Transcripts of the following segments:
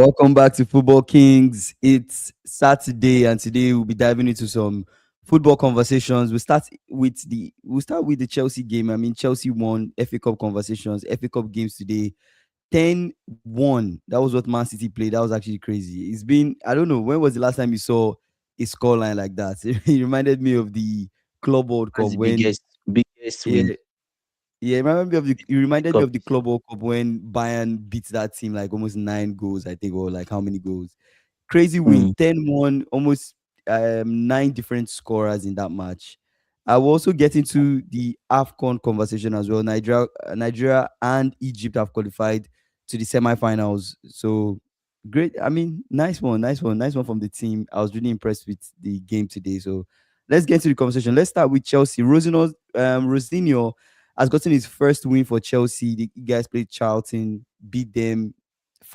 Welcome back to Football Kings. It's Saturday, and today we'll be diving into some football conversations. We'll start with the Chelsea game. I mean, Chelsea won FA Cup conversations, FA Cup games today. 10-1. That was what Man City played. That was actually crazy. It's been, I don't know, when was the last time you saw a scoreline like that? It reminded me of the Club World That's Cup the when, biggest win. yeah, yeah, it reminded me Cup. of the Club World Cup when Bayern beat that team like almost 9 goals, I think, or like how many goals? Crazy win, Mm. 10-1, almost nine different scorers in that match. I will also get into the AFCON conversation as well. Nigeria and Egypt have qualified to the semi-finals. So great. I mean, nice one from the team. I was really impressed with the game today. So let's get to the conversation. Let's start with Chelsea. Rosenior has gotten his first win for Chelsea. The guys played Charlton, beat them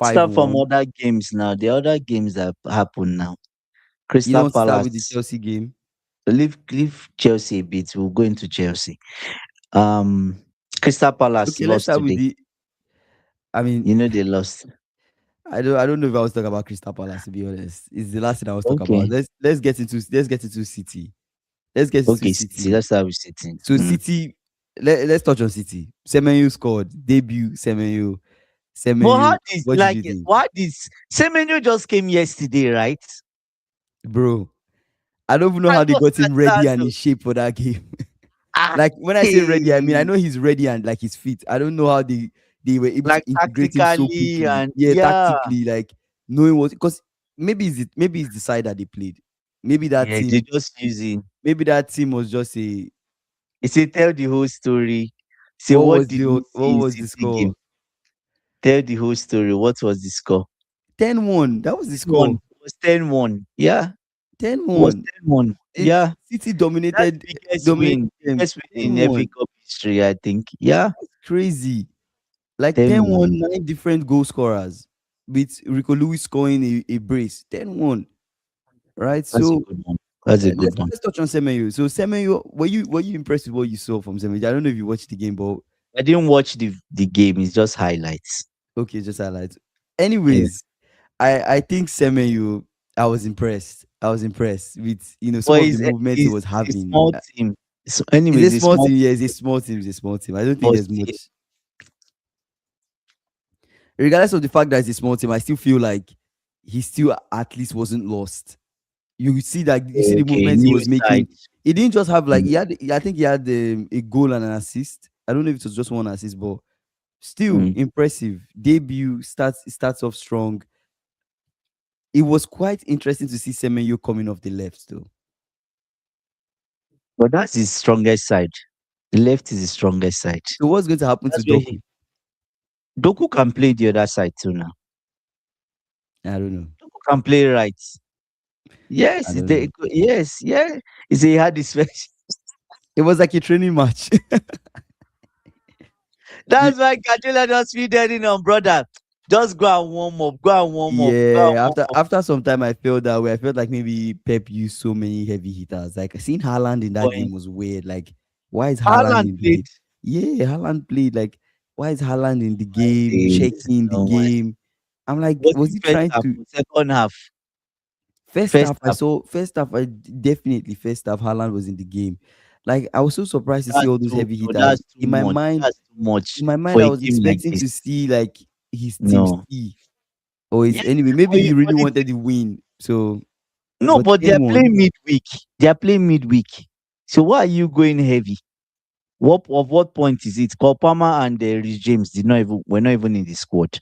Start from 5-1. other games now. The other games that happen now. You don't Crystal want to start with the Palace. Chelsea game? Leave Chelsea a bit. We'll go into Chelsea. Um, Crystal Palace Okay, let's lost start with today. the. I mean, You know they lost. I don't know if I was talking about Crystal Palace, to be honest. It's the last thing I was talking about. Okay. Let's get into City. Let's get into Okay, City. City. Let's start with City. So City, let's touch on City. Semenyo scored debut. Semenyo. But how Semenyo. did What did you think, why did Semenyo just came yesterday, right? bro? I don't even know I how they don't got him ready understand and in though. shape for that game. Ah, Like when I say ready, I mean I hey, know he's ready and like he's fit. I don't know how they were able to like integrate him so tactically quickly. and Yeah, yeah. tactically, like knowing what, because maybe it's the side that they played. Maybe that Yeah, they team, just using. maybe that team was just a He say tell the whole story. Say what what was did the we what see in was the City game? score? Tell the whole story. What was the score? 10-1. That was the 10-1. score. It was 10-1. Yeah, it was 10-1. 10-1. It Yeah, City that's dominated them. biggest win in FA 10-1. Cup history, I think. Yeah, Crazy. Like 10-1, 10-1. nine different goal scorers with Rico Lewis scoring a brace. 10-1. Right? That's a So good one. That's a good let's one. let's touch on Semenyo. So Semenyo, were you impressed with what you saw from Semenyo? I don't know if you watched the game, but I didn't watch the game. It's just highlights. okay, just highlights. Yeah, Anyways, I think Semenyo, I was impressed. I was impressed with some but of the movements he was it's a having. small team. So, It's anyways, a it's a small small team. Yeah, it's a small team. It's a small team. I don't think but there's still, much. Regardless of the fact that it's a small team, I still feel like he still at least wasn't lost. You see the okay, movements he new was side. making. He didn't just have like Mm. he had. I think he had a goal and an assist. I don't know if it was just one assist, but still Mm. impressive. Debut starts off strong. It was quite interesting to see Semenyo coming off the left though. But that's his strongest side. The left is his strongest side. So what's going to happen to That's where Doku? Doku can play the other side too now. I don't know. Doku can play right. I Yes, don't know. yes, yeah. He say he had this. It was like a training match. You- That's why Guardiola just feed in on brother. Just go and warm up. Go and warm up. Go and yeah, warm after up. after some time, I felt that way. I felt like maybe Pep used so many heavy hitters. Like seeing Haaland in that But game was weird. Like, why is Haaland Haaland in the played. game? Yeah, Haaland played. Like, why is Haaland in the game, Days, checking the no one. game? I'm like, Was was it he first trying half to? or second half? First First half, I half. saw. First half, I definitely first half. Haaland was in the game. Like, I was so surprised to see That's all those too. heavy No, hitters. that's too much. That's too much In my for mind, I a was game like expecting this. to see like his team No. C or his Yes, anyway. Maybe but, he really but wanted the win. So, no, but but they are 10-1. playing midweek. They are playing midweek. So why are you going heavy? What point is it? Kopama and Rich James did not even were not even in the squad.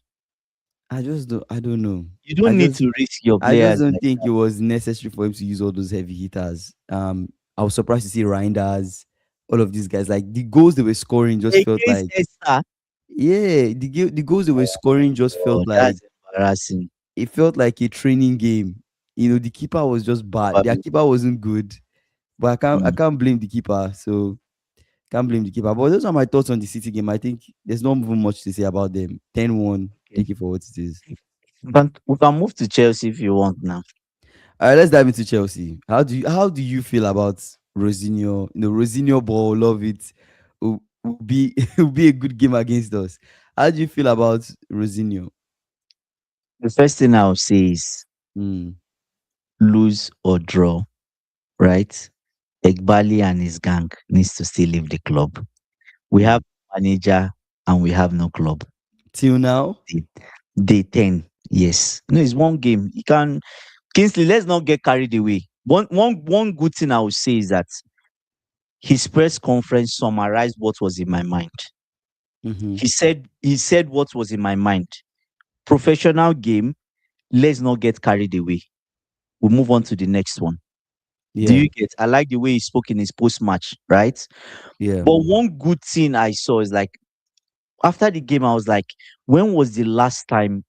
I don't know. You I don't need just to risk your I just players don't like think it was necessary for him to use all those heavy hitters. I was surprised to see Reinders, all of these guys. Like the goals they were scoring just felt against like, Esther. yeah, the goals they were scoring just felt Oh, like that's embarrassing. it felt like a training game. The keeper was just bad. Their Probably. keeper wasn't good. But I Mm. can't blame the keeper. So can't blame the keeper. But those are my thoughts on the City game. I think there's not even much to say about them. 10-1. Okay. Take it for what it is. We can move to Chelsea if you want now. All right, let's dive into Chelsea. How do you feel about Rosenior? Rosenior ball, love it. Will be will be a good game against us. How do you feel about Rosenior? The first thing I'll say is Mm, lose or draw, right? Egbali and his gang needs to still leave the club. We mm. have manager and we have no club. Till now. Day, day 10, yes. No, it's one game. You can Kingsley, let's not get carried away. One good thing I would say is that his press conference summarized what was in my mind. Mm-hmm. He said what was in my mind. Professional game, let's not get carried away. We'll move on to the next one. Do Yeah, you get? I like the way he spoke in his post match, right? yeah. But one good thing I saw is like after the game, I was like, when was the last time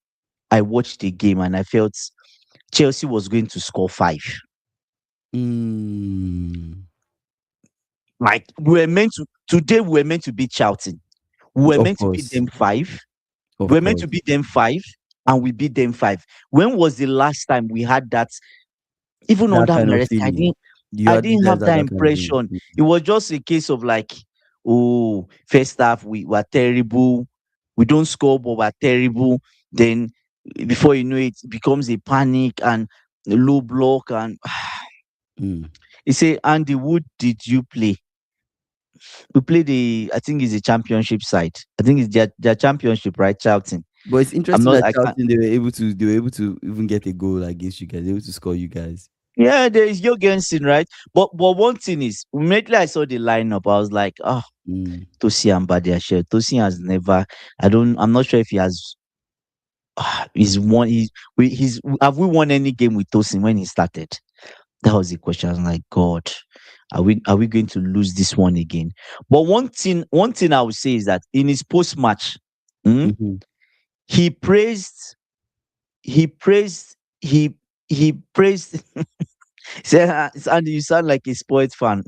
I watched the game and I felt Chelsea was going to score five? Mm, Like we were meant to today, we were meant to beat Charlton. We were of meant to beat course, them five. We of were meant to course. beat them five, and we beat them five. When was the last time we had that? Even That under kind of Maresca, feeling. I You didn't guys have had that that kind of feeling. impression. It was just a case of like, oh, first half we were terrible. We don't score, but we're terrible. Then before you know it, it becomes a panic and a low block. And Mm. he say, Andy, who did you play? We play I think it's the championship side. I think it's their championship, right? Charlton. But it's I'm interesting not, that I can't. Charlton they were able to even get a goal against you guys. They were able to score you guys. Yeah, there is Jorgensen, right? But one thing is, immediately I saw the lineup, I was like, oh, Mm. Tosin and Badiashile. Tosin has never. I'm not sure if he has. He's won. He's. Have we won any game with Tosin when he started? That was the question. I was like, God, are we going to lose this one again? But one thing I would say is that in his post match, Mm-hmm. he praised. He praised. He praised. Say, Andy, you sound like a sports fan.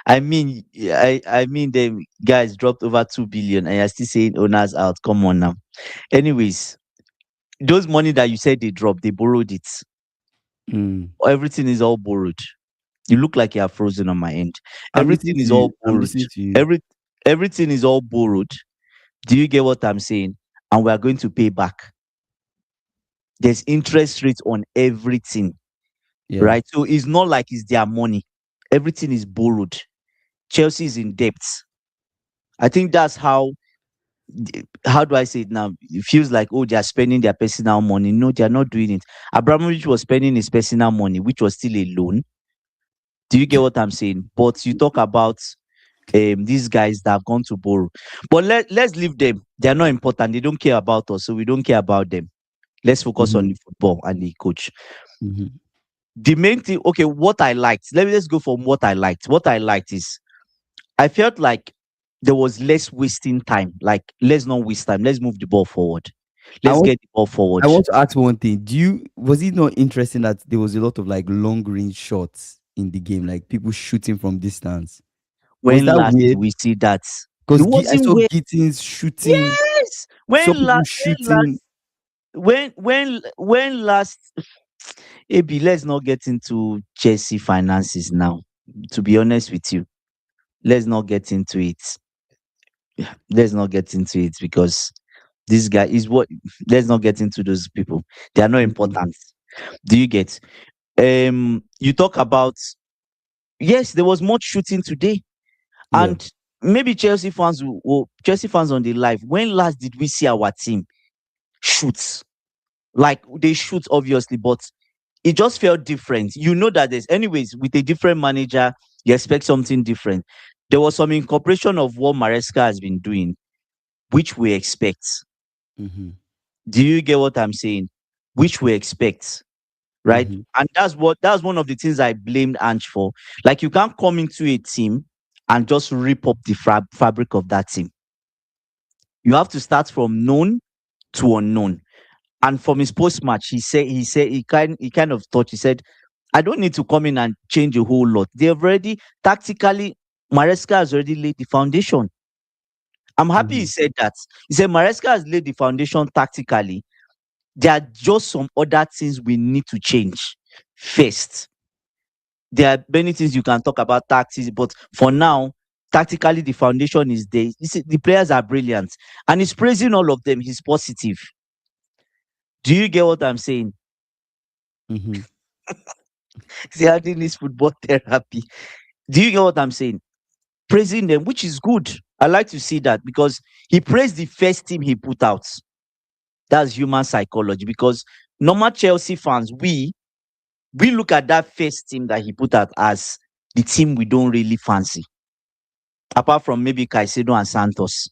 I mean, I mean, the guys dropped over 2 billion, and you're still saying owners out. Come on now. Anyways, those money that you said they dropped, they borrowed it. Mm. Everything is all borrowed. You look like you are frozen on my end. I'm Everything listening to is you. all I'm borrowed. listening to you. Every everything is all borrowed. Do you get what I'm saying? And we are going to pay back. There's interest rates on everything, Yeah. right? So it's not like it's their money. Everything is borrowed. Chelsea is in debt. I think that's how do I say it now? It feels like, oh, they are spending their personal money. No, they are not doing it. Abramovich was spending his personal money, which was still a loan. Do you get what I'm saying? But you talk about these guys that have gone to borrow. But let's leave them. They are not important. They don't care about us, so we don't care about them. Let's focus on Mm-hmm. the football and the coach. Mm-hmm. The main thing, okay, what I liked. Let's go from what I liked. What I liked is I felt like there was less wasting time. Like, let's not waste time. Let's move the ball forward. I Let's want get the ball I forward. want to ask one thing. Was it not interesting that there was a lot of like long range shots in the game, like people shooting from distance? Was When that last did weird? we see that? It Because I wasn't saw where. Gittins shooting, Yes. saw When people last? shooting. When last? AB, let's not get into Chelsea finances now. To be honest with you, let's not get into it. Let's not get into it because this guy is what. Let's not get into those people. They are not Mhm. important. Do you get? You talk about, yes, there was much shooting today, Yeah. and maybe Chelsea fans on the live. When last did we see our team shoot? Like they shoot obviously, but it just felt different. You know that there's, anyways, with a different manager, you expect something different. There was some incorporation of what Maresca has been doing, which we expect. Mm-hmm. Do you get what I'm saying? Which we expect, right? Mm-hmm. And that's one of the things I blamed Ange for. Like, you can't come into a team and just rip up the fabric of that team. You have to start from known to unknown. And from his post match, he kind of thought, he said, I don't need to come in and change a whole lot. They've already tactically, Maresca has already laid the foundation. I'm happy he Mm-hmm. said that. He said Maresca has laid the foundation tactically. There are just some other things we need to change first. There are many things you can talk about tactics, but for now, tactically the foundation is there. You see, the players are brilliant, and he's praising all of them. He's positive. Do you get what I'm saying? Mm-hmm. See, I think this football therapy. Do you get what I'm saying? Praising them, which is good. I like to see that because he praised the first team he put out. That's human psychology. Because normal Chelsea fans, we look at that first team that he put out as the team we don't really fancy, apart from maybe Caicedo and Santos.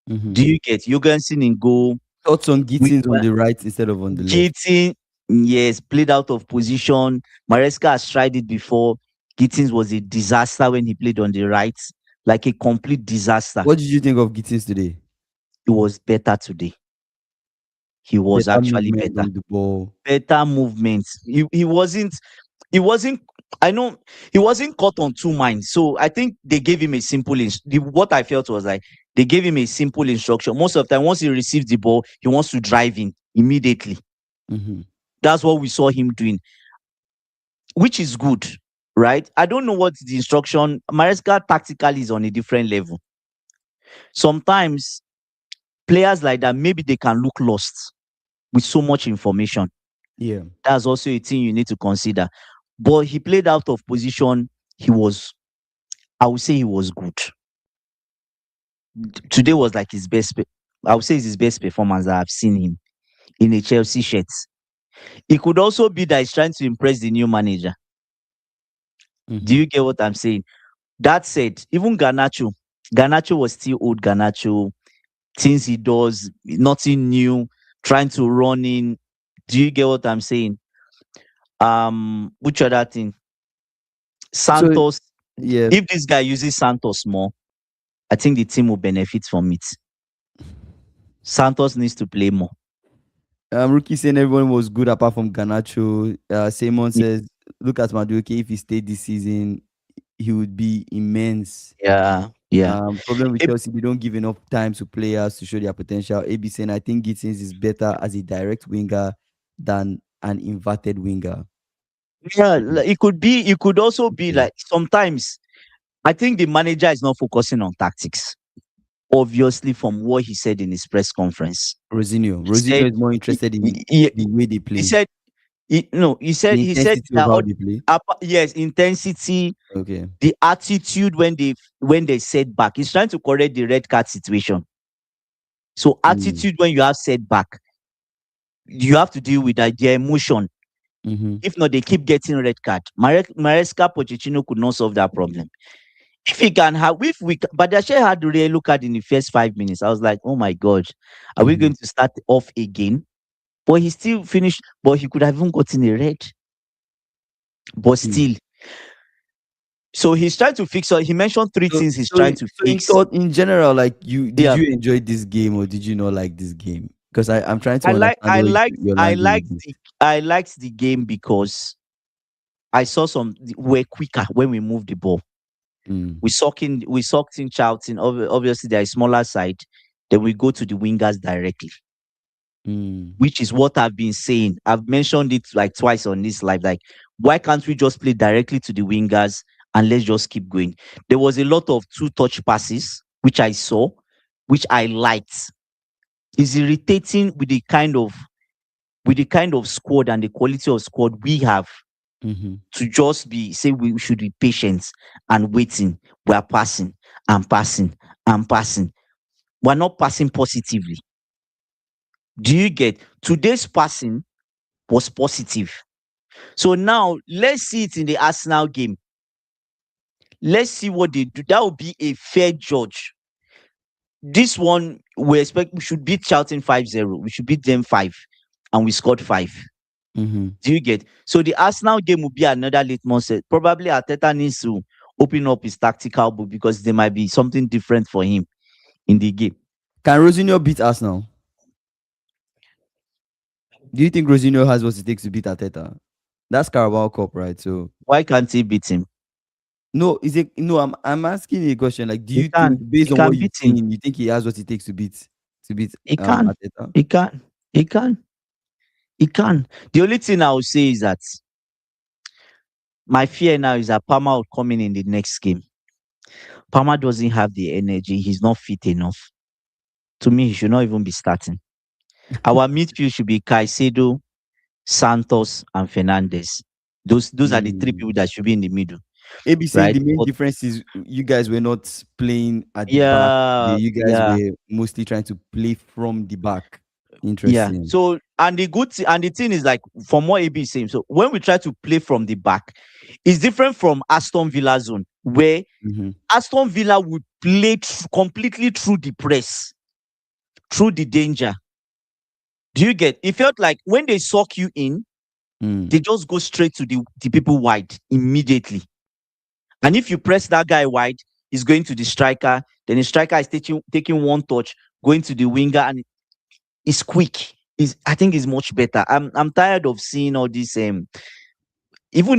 Mm-hmm. Do you get Jorgensen in goal? Thoughts on We Gittins on the right instead of on the left? Gittins, yes, played out of position. Maresca has tried it before. Gittins was a disaster when he played on the right, like a complete disaster. What did you think of Gittins today? He was better today. He was Better actually movement better. on the ball. Better movements. He wasn't I know he wasn't caught on two minds. So I think they gave him a simple what I felt was like they gave him a simple instruction. Most of the time, once he receives the ball, he wants to drive in immediately. Mm-hmm. That's what we saw him doing, which is good, right? I don't know what the instruction. Maresca tactically is on a different level. Sometimes players like that, maybe they can look lost with so much information. Yeah. That's also a thing you need to consider. But he played out of position. He was, I would say, he was good. Today was like his best. I would say it's his best performance that I've seen him in a Chelsea shirt. It could also be that he's trying to impress the new manager. Do Mm-hmm. you get what I'm saying? That said, even Garnacho was still old Garnacho. Things he does, nothing new, trying to run in. Do you get what I'm saying? Which other thing? So Santos. yeah, If this guy uses Santos more, I think the team will benefit from it. Santos needs to play more. Rookie saying everyone was good apart from Ganacho. Simon Y- says, look at Madueke. If he stayed this season, he would be immense. Yeah, yeah. Problem with It- Chelsea, they don't give enough time to players to show their potential. AB saying, I think Gittins is better as a direct winger than an inverted winger. yeah, Mm, it could be. It could also be okay. like sometimes I think the manager is not focusing on tactics. Obviously, from what he said in his press conference, Rosenior. he said Rosenior is more he, interested in he, the way they he play, said no. the He said intensity of that how they play. yes, intensity, Okay. the attitude when they set back. He's trying to correct the red card situation. So Mm. attitude when you have setback, you have to deal with that, their emotion. Mm-hmm. If not, they keep getting red card. Maresca Pochettino could not solve that problem. If he can have, if we, but Dashe had the yellow card in the first 5 minutes. I was like, oh my god, are we Mm-hmm. going to start off again? But he still finished. But he could have even gotten a red. But Mm. still, so he's trying to fix. So he mentioned three So, things he's so, trying in, to so in fix. thought, in general, like you, did Yeah, you enjoy this game or did you not like this game? Because I'm trying to understand where you're landing with this. I liked the game because I saw we're quicker when we moved the ball. Mm, We sucked in Charlton. Obviously, they're a smaller side. Then we go to the wingers directly, mm, which is what I've been saying. I've mentioned it like twice on this live. Like, why can't we just play directly to the wingers and let's just keep going? There was a lot of two-touch passes, which I saw, which I liked. It's irritating with the kind of squad and the quality of squad we have mm-hmm, to just be say we should be patient and waiting. We are passing and passing and passing. We're not passing positively. Do you get today's passing was positive? So now let's see it in the Arsenal game. Let's see what they do. That will be a fair judge. This one we should beat Charlton 5-0. We should beat them 5 and we scored 5. mm-hmm. Do you get? So the Arsenal game will be another litmus test. Probably Arteta needs to open up his tactical book because there might be something different for him in the game. Can Rosenior beat Arsenal? Do you think Rosenior has what it takes to beat Ateta? That's Carabao Cup, right? So Why can't he beat him? no, is it no? I'm asking you a question. Like, do He you think can. based He on what can you've beat him. seen, you think he has what it takes to beat He can. Ateta? He can. He can. He can. The only thing I will say is that my fear now is that Palmer will come in the next game. Palmer doesn't have the energy. He's not fit enough. To me, he should not even be starting. Our midfield should be Caicedo, Santos, and Fernandez. Those are the three Mm. people that should be in the middle, AB saying right? the main But difference is you guys were not playing at the back. yeah, You guys yeah, were mostly trying to play from the back. yeah. Interesting. So and and the thing is like from what AB is saying. So when we try to play from the back, it's different from Aston Villa zone where Mm-hmm. Aston Villa would play completely through the press, through the danger. Do you get? It felt like when they suck you in, Mm. they just go straight to the people wide immediately. And if you press that guy wide, he's going to the striker. Then the striker is taking one touch, going to the winger, and it's quick. Is I think is much better. I'm tired of seeing all this. Even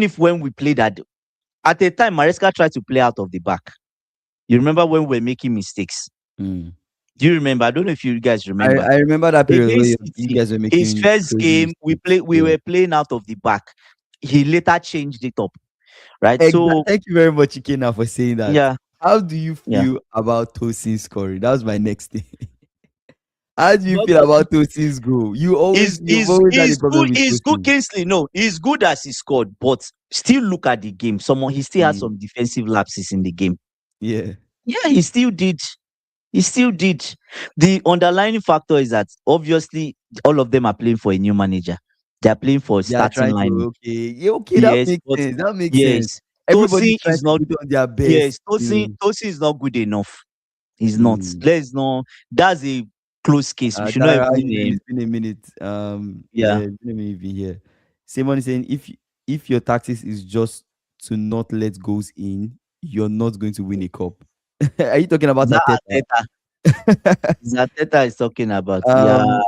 if when we played at a time, Maresca tried to play out of the back. You remember when we were making mistakes? Mm. Do you remember? I don't know if you guys remember. I remember that period where Against you City, guys were his making first crazy game, mistakes. we Yeah. were playing out of the back. He later changed it up, right? Exactly. So Thank you very much, Ikena, for saying that. yeah, How do you yeah. feel about Tosin scoring? That was my next thing. How do you But feel about Tosin's goal? You've always had a problem with he's good. Tosin. Kingsley, no, he's good as he scored, but still look at the game. Someone he still has Mm. some defensive lapses in the game. Yeah. Yeah, he still did. He still did. The underlying factor is that obviously all of them are playing for a new manager. They are playing for a They are starting trying to lineup. okay. Yeah, okay, that Yes, makes but sense. That makes sense. yes, Everybody's Tosin trying is to not. put on their Yes, best, Tosin is not good enough. He's not. Mm. Let's know that's a close case. We should not Dara, how you doing? even. It's been a minute. Yeah, Yeah. it's been a minute you've been here. Simon is saying if your tactics is just to not let goals in, you're not going to win a cup. Are you talking about That Ateta? Arteta, Arteta is talking about. Yeah, um,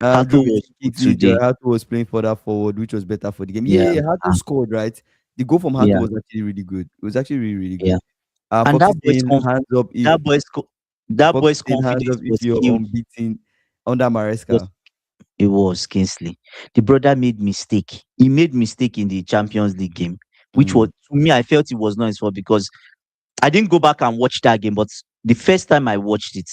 Hato Drew is was saying good Kingsley today. Hato was playing further forward, which was better for the game. Yeah, Hato uh, scored, right? The goal from Hato yeah, was actually really good. It was actually really, really yeah. good. And Fox is saying hands up if that boy's that Fox is boy's saying hands confidence up if you're unbeaten under was Maresca. it was Kingsley. The brother made mistake. He made mistake in the Champions League game, which was Mm. to me I felt it was not his fault because I didn't go back and watch that game. But the first time I watched it,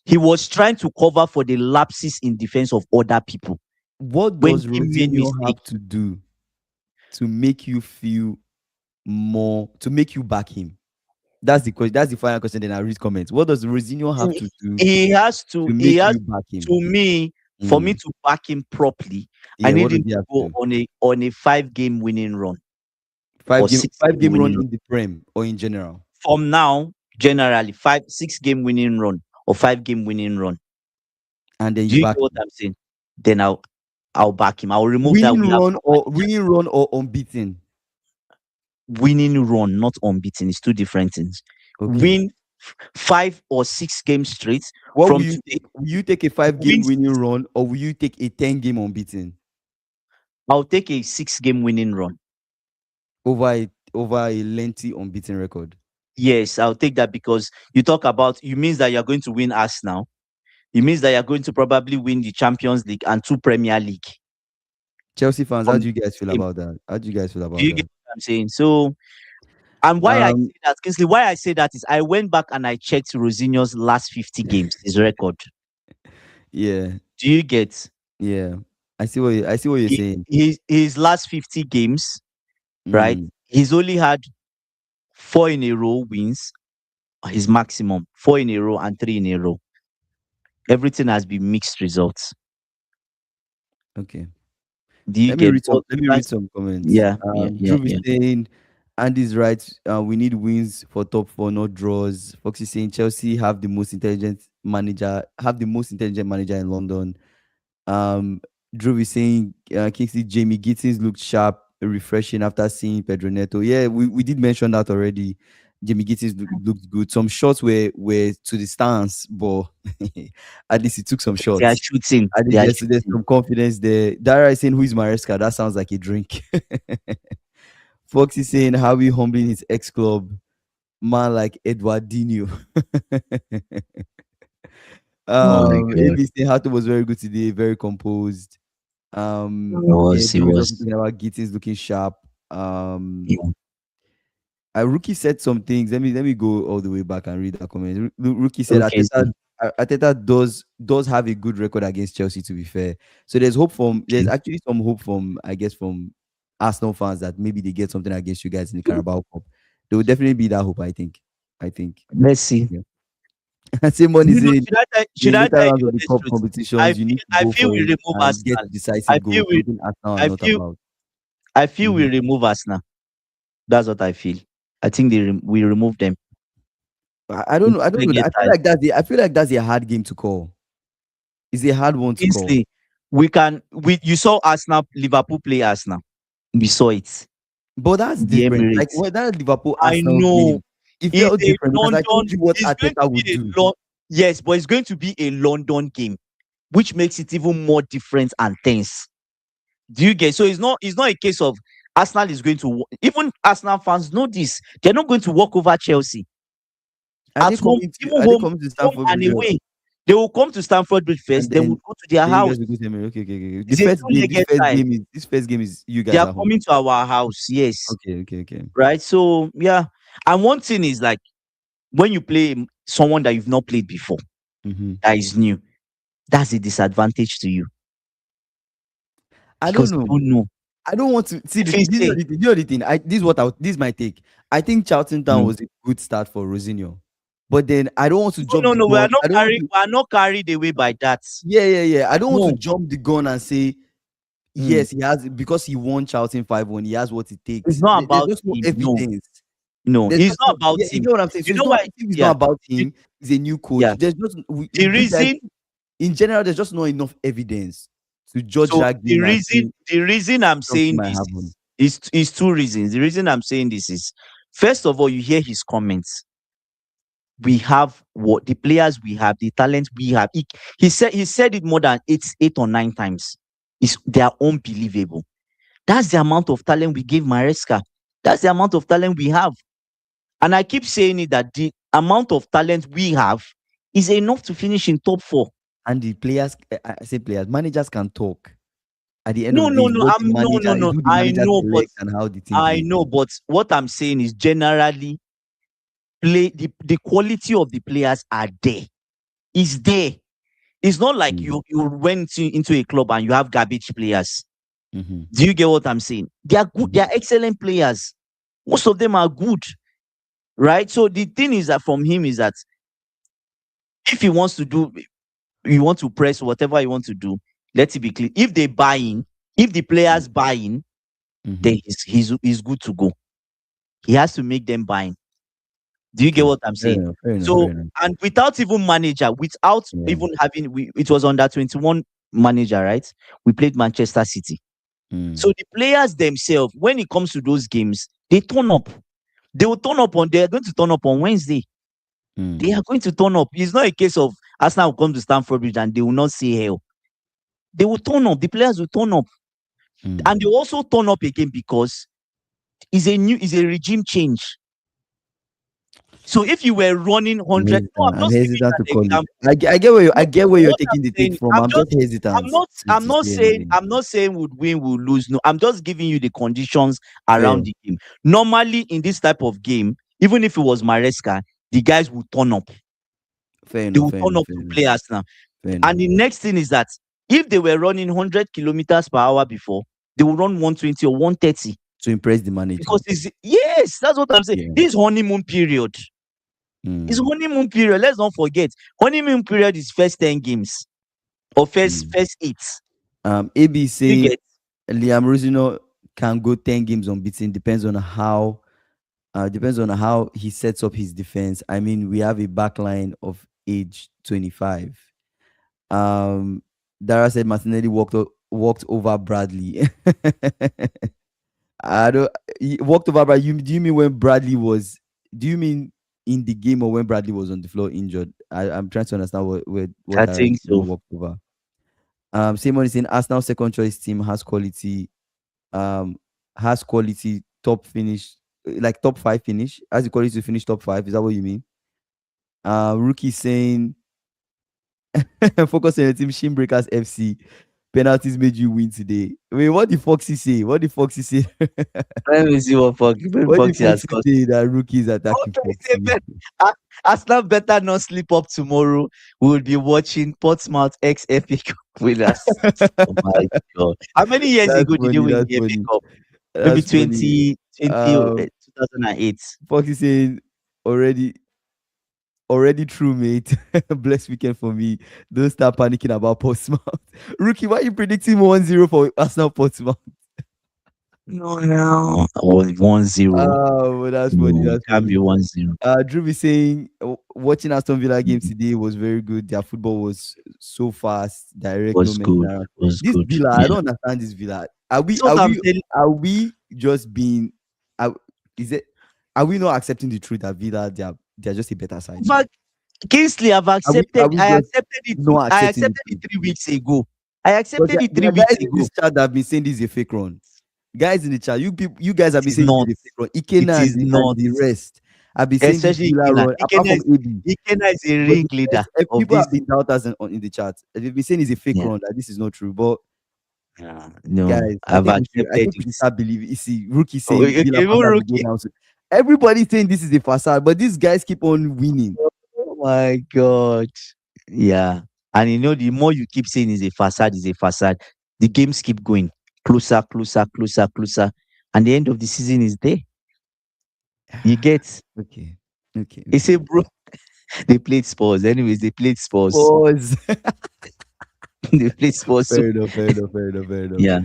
he was trying to cover for the lapses in defense of other people What when does he made Rosenior mistake. have to do to make you feel more to make you back him? That's the question. That's the final question. Then I read comments. What does Rosenior have he to do he has to he make has you back him? to me for me Mm. to back him properly, I Yeah, need what does him he to have to go do? on a 5 game winning run Five or game, six five game game run winning run. in the Prem or in general. From now, generally 6 game winning run or 5 game winning run. And then Do you you get back what him. I'm saying? Then I'll back him. I'll remove that Winning we have run no or manager. winning run or unbeaten. Winning run, not unbeaten. It's two different things. Okay. Win 5 or 6 games straight What will from you today. take? Will you take a 5 game Win. winning run or will you take a 10 game unbeaten I'll take a 6 game winning run. over a lengthy unbeaten record? Yes, I'll take that because you talk about you means that you're going to win us now. It means that you're going to probably win the Champions League and 2 Premier League Chelsea fans, how from do you guys feel the same. about that? How do you guys feel Do about you get that? what I'm saying? So, and why I Um, say that, Kingsley, why I say that is I went back and I checked Rosinio's last 50 games, his record. yeah, Do you get yeah. I see what you're saying. his last 50 games, right? Mm, He's only had 4 in a row wins, his maximum, 4 in a row and 3 in a row. Everything has been mixed results. okay. Do you get but Let me read that's some comments. yeah, yeah, yeah, Drew is yeah. saying Andy's right. We need wins for top four, not draws. Fox is saying Chelsea have the most intelligent manager in London. Um, Drew is saying Kingsley Jamie Gittins looked sharp, refreshing after seeing Pedro Neto. Yeah, we did mention that already. Jamie Gittins looked good. Some shots were to the stance, but at least he took some They are shots. shooting. I They think are there's shooting. some confidence there. Dara is saying, "Who is Maresca?" That sounds like a drink. Fox is saying, "How we humbling his ex club, man like Eduardinho." Oh my god. ABC Hato was very good today, very composed. Yeah, It Drew is also was talking about Gittins looking sharp. yeah. Rookie said some things. Let me go all the way back and read that comment. Rookie said Okay, Ateta see. Ateta does have a good record against Chelsea. To be fair, so there's Okay. actually some hope from, I guess, from Arsenal fans that maybe they get something against you guys in the Carabao Cup. There will definitely be that hope. I think. I think. Let's see. Yeah. Simon is saying Should in I later tell rounds you of the honest cup truth? competitions, you need to I go feel for we it remove and get Arsenal. decisive I goals. feel we Something Arsenal are I not feel about. I feel we Mhm. remove Arsenal. That's what I feel. I think we remove them. I don't We know. I don't still know. get tired. I feel like that's a hard game to call. It's a hard one to call. Kingsley, we you saw Arsenal, Liverpool play Arsenal. We saw it But that's in the different. Like Emirates. when that Liverpool I Arsenal know game, it it's felt a different because I London. told you what It's going Arteta to would be do. a yes, but it's going to be a London game, which makes it even more different and tense. Do you get? So it's not a case of Arsenal is going to even Arsenal fans know this. They're not going to walk over Chelsea at home, even Are they coming to home Stamford and Bridge? away. They will come to Stamford Bridge And first, then we'll go to their then you house. guys will go to Emirates. Okay. It's a two-legged tie. This first game is you They guys are at home. coming to our house, yes, Okay. right. So yeah, and one thing is like when you play someone that you've not played before, Hmm. that is new, that's a disadvantage to you I don't because know. you don't know. I don't want to see If you this is say the thing. You know the thing. This is my take. I think Charlton Town mm, was a good start for Rosenior. But then I don't want to jump the no, gun. I don't want to we are not carried away by that. yeah. I don't want to No, jump the gun and say mm, yes, he has because he won Charlton 5-1. He has what it it's takes. not There's about just no him. No, evidence. no, There's it's just not no about yeah, you him. get what I'm saying. So You know why? if it's not Yeah, about the, him, he's a new yeah. coach. There's just The you guys reason, in general, there's just not enough evidence to judge so that game and say the reason I'm something saying might this happen. is two reasons. The reason I'm saying this is, first of all, you hear his comments. We have what the players we have, the talent we have. He said it more than eight or nine times. They are unbelievable. That's the amount of talent we gave Maresca. That's the amount of talent we have. And I keep saying it that the amount of talent we have is enough to finish in top four. And the players, I say players, managers can talk. At the end of No, the day, no, it's no. what the manager is No. who the manager selects and how the team I plays. know, but what I'm saying is generally the quality of the players are there. Is there. It's not like Mm. you went into a club and you have garbage players. Mm-hmm. Do you get what I'm saying? They are good, Mm-hmm. they are excellent players. Most of them are good, right? So the thing is that from him is that if he wants to do, you want to press whatever you want to do, let it be clear. If they buy in, if the players buy in, Mm-hmm. then he's good to go. He has to make them buy in. Do you get Okay. what I'm saying? Fair So, enough. and without even manager, without Yeah. even having, it was under 21 manager, right? We played Manchester City. Mm. So the players themselves, when it comes to those games, they turn up. They're going to turn up on Wednesday. They Mm. are going to turn up. It's not a case of Arsenal will come to Stamford Bridge and they will not see hell. They will turn up. The players will turn up. Mm. And they will also turn up again because it's a regime change. So if you were running 100, no, I'm I'm just giving hesitant you to an call it. example. I No, get where you're what I'm taking the take saying, from. I'm just hesitant to say anything. I'm not saying would win, would lose. No, I'm just giving you the conditions Fair, around the game. Normally, in this type of game, even if it was Maresca, the guys will turn up. They will turn up to play Arsenal. fair And enough. the next thing is that if they were running 100 kilometers per hour before, they will run 120 or 130 To impress the manager. because yes, that's what I'm saying. Yeah. This honeymoon period. It's Mm. honeymoon period. Let's not forget. Honeymoon period is first 10 games or Mm. first eight. AB You saying get Liam Rosino can go 10 games unbeaten. Depends on how he sets up his defense. I mean, we have a backline of age 25. Dara said Martinelli walked over Bradley. I don't. He walked over Bradley. Do you mean when Bradley was? Do you mean in the game or when Bradley was on the floor injured? I'm trying to understand what I Dara think so. walked over. Simon is saying Arsenal second choice team has quality. Has quality top finish, like top five finish. Has the quality to finish top five. Is that what you mean? Rookie saying focus on your team. Shinbreakers FC. Penalties made you win today. Wait, what did Foxy say? What did Foxy say? Let me see what What did Foxy has Foxy got. say that rookies attacking Okay, Foxy? Arsenal better not sleep up tomorrow. We will be watching Portsmouth ex FA Cup winners. Oh my god. How many years That's ago did they funny. win That's the FA funny. Cup? Maybe That's funny. 2020, Um, 2008. Fox is saying already, already true, mate. Blessed weekend for me. Don't start panicking about Portsmouth. Rookie, why are you predicting 1-0 for Arsenal Portsmouth? No, no. Oh, 1-0. Oh, well, that's funny. No, it That's can't be funny. 1-0. Drew is saying watching Aston Villa games today was very good. Their football was so fast, direct, no Was messing good. around. Was This good. Villa, I Yeah. don't understand this Villa. Are we That's are what I'm we telling. are we just being are, is it are we not accepting the truth that Villa they are just a better side? But Kingsley, Are we I just accepted it. not I accepting the accepted it truth? 3 weeks ago. I Because accepted it there three are guys weeks in ago. this chat that have been saying this is a fake run. Guys in the chat, you people, you guys have It been is saying this not. is a fake run. It Ikena is and not. the rest have been saying this Especially Villa Ikena. run, apart from AB. Ikena is a But the ringleader rest, of people this. have been doubters in the chat. They've been saying it's a fake Yeah. run, that this is not true. But No, guys, I've I accepted think we it. should start believing. You see, Rookie Oh, saying okay, Villa even Panda will go rookie. down soon. Everybody's saying this is a facade, but these guys keep on winning. Oh my God. Yeah. And the more you keep saying is a facade, the games keep going closer, closer, closer, closer. And the end of the season is there. You get, Okay, okay, they say, okay. bro, they played Spurs. Anyways, they played Spurs. Pause. They played Spurs. So, Fair enough, fair enough, fair enough, fair enough. yeah.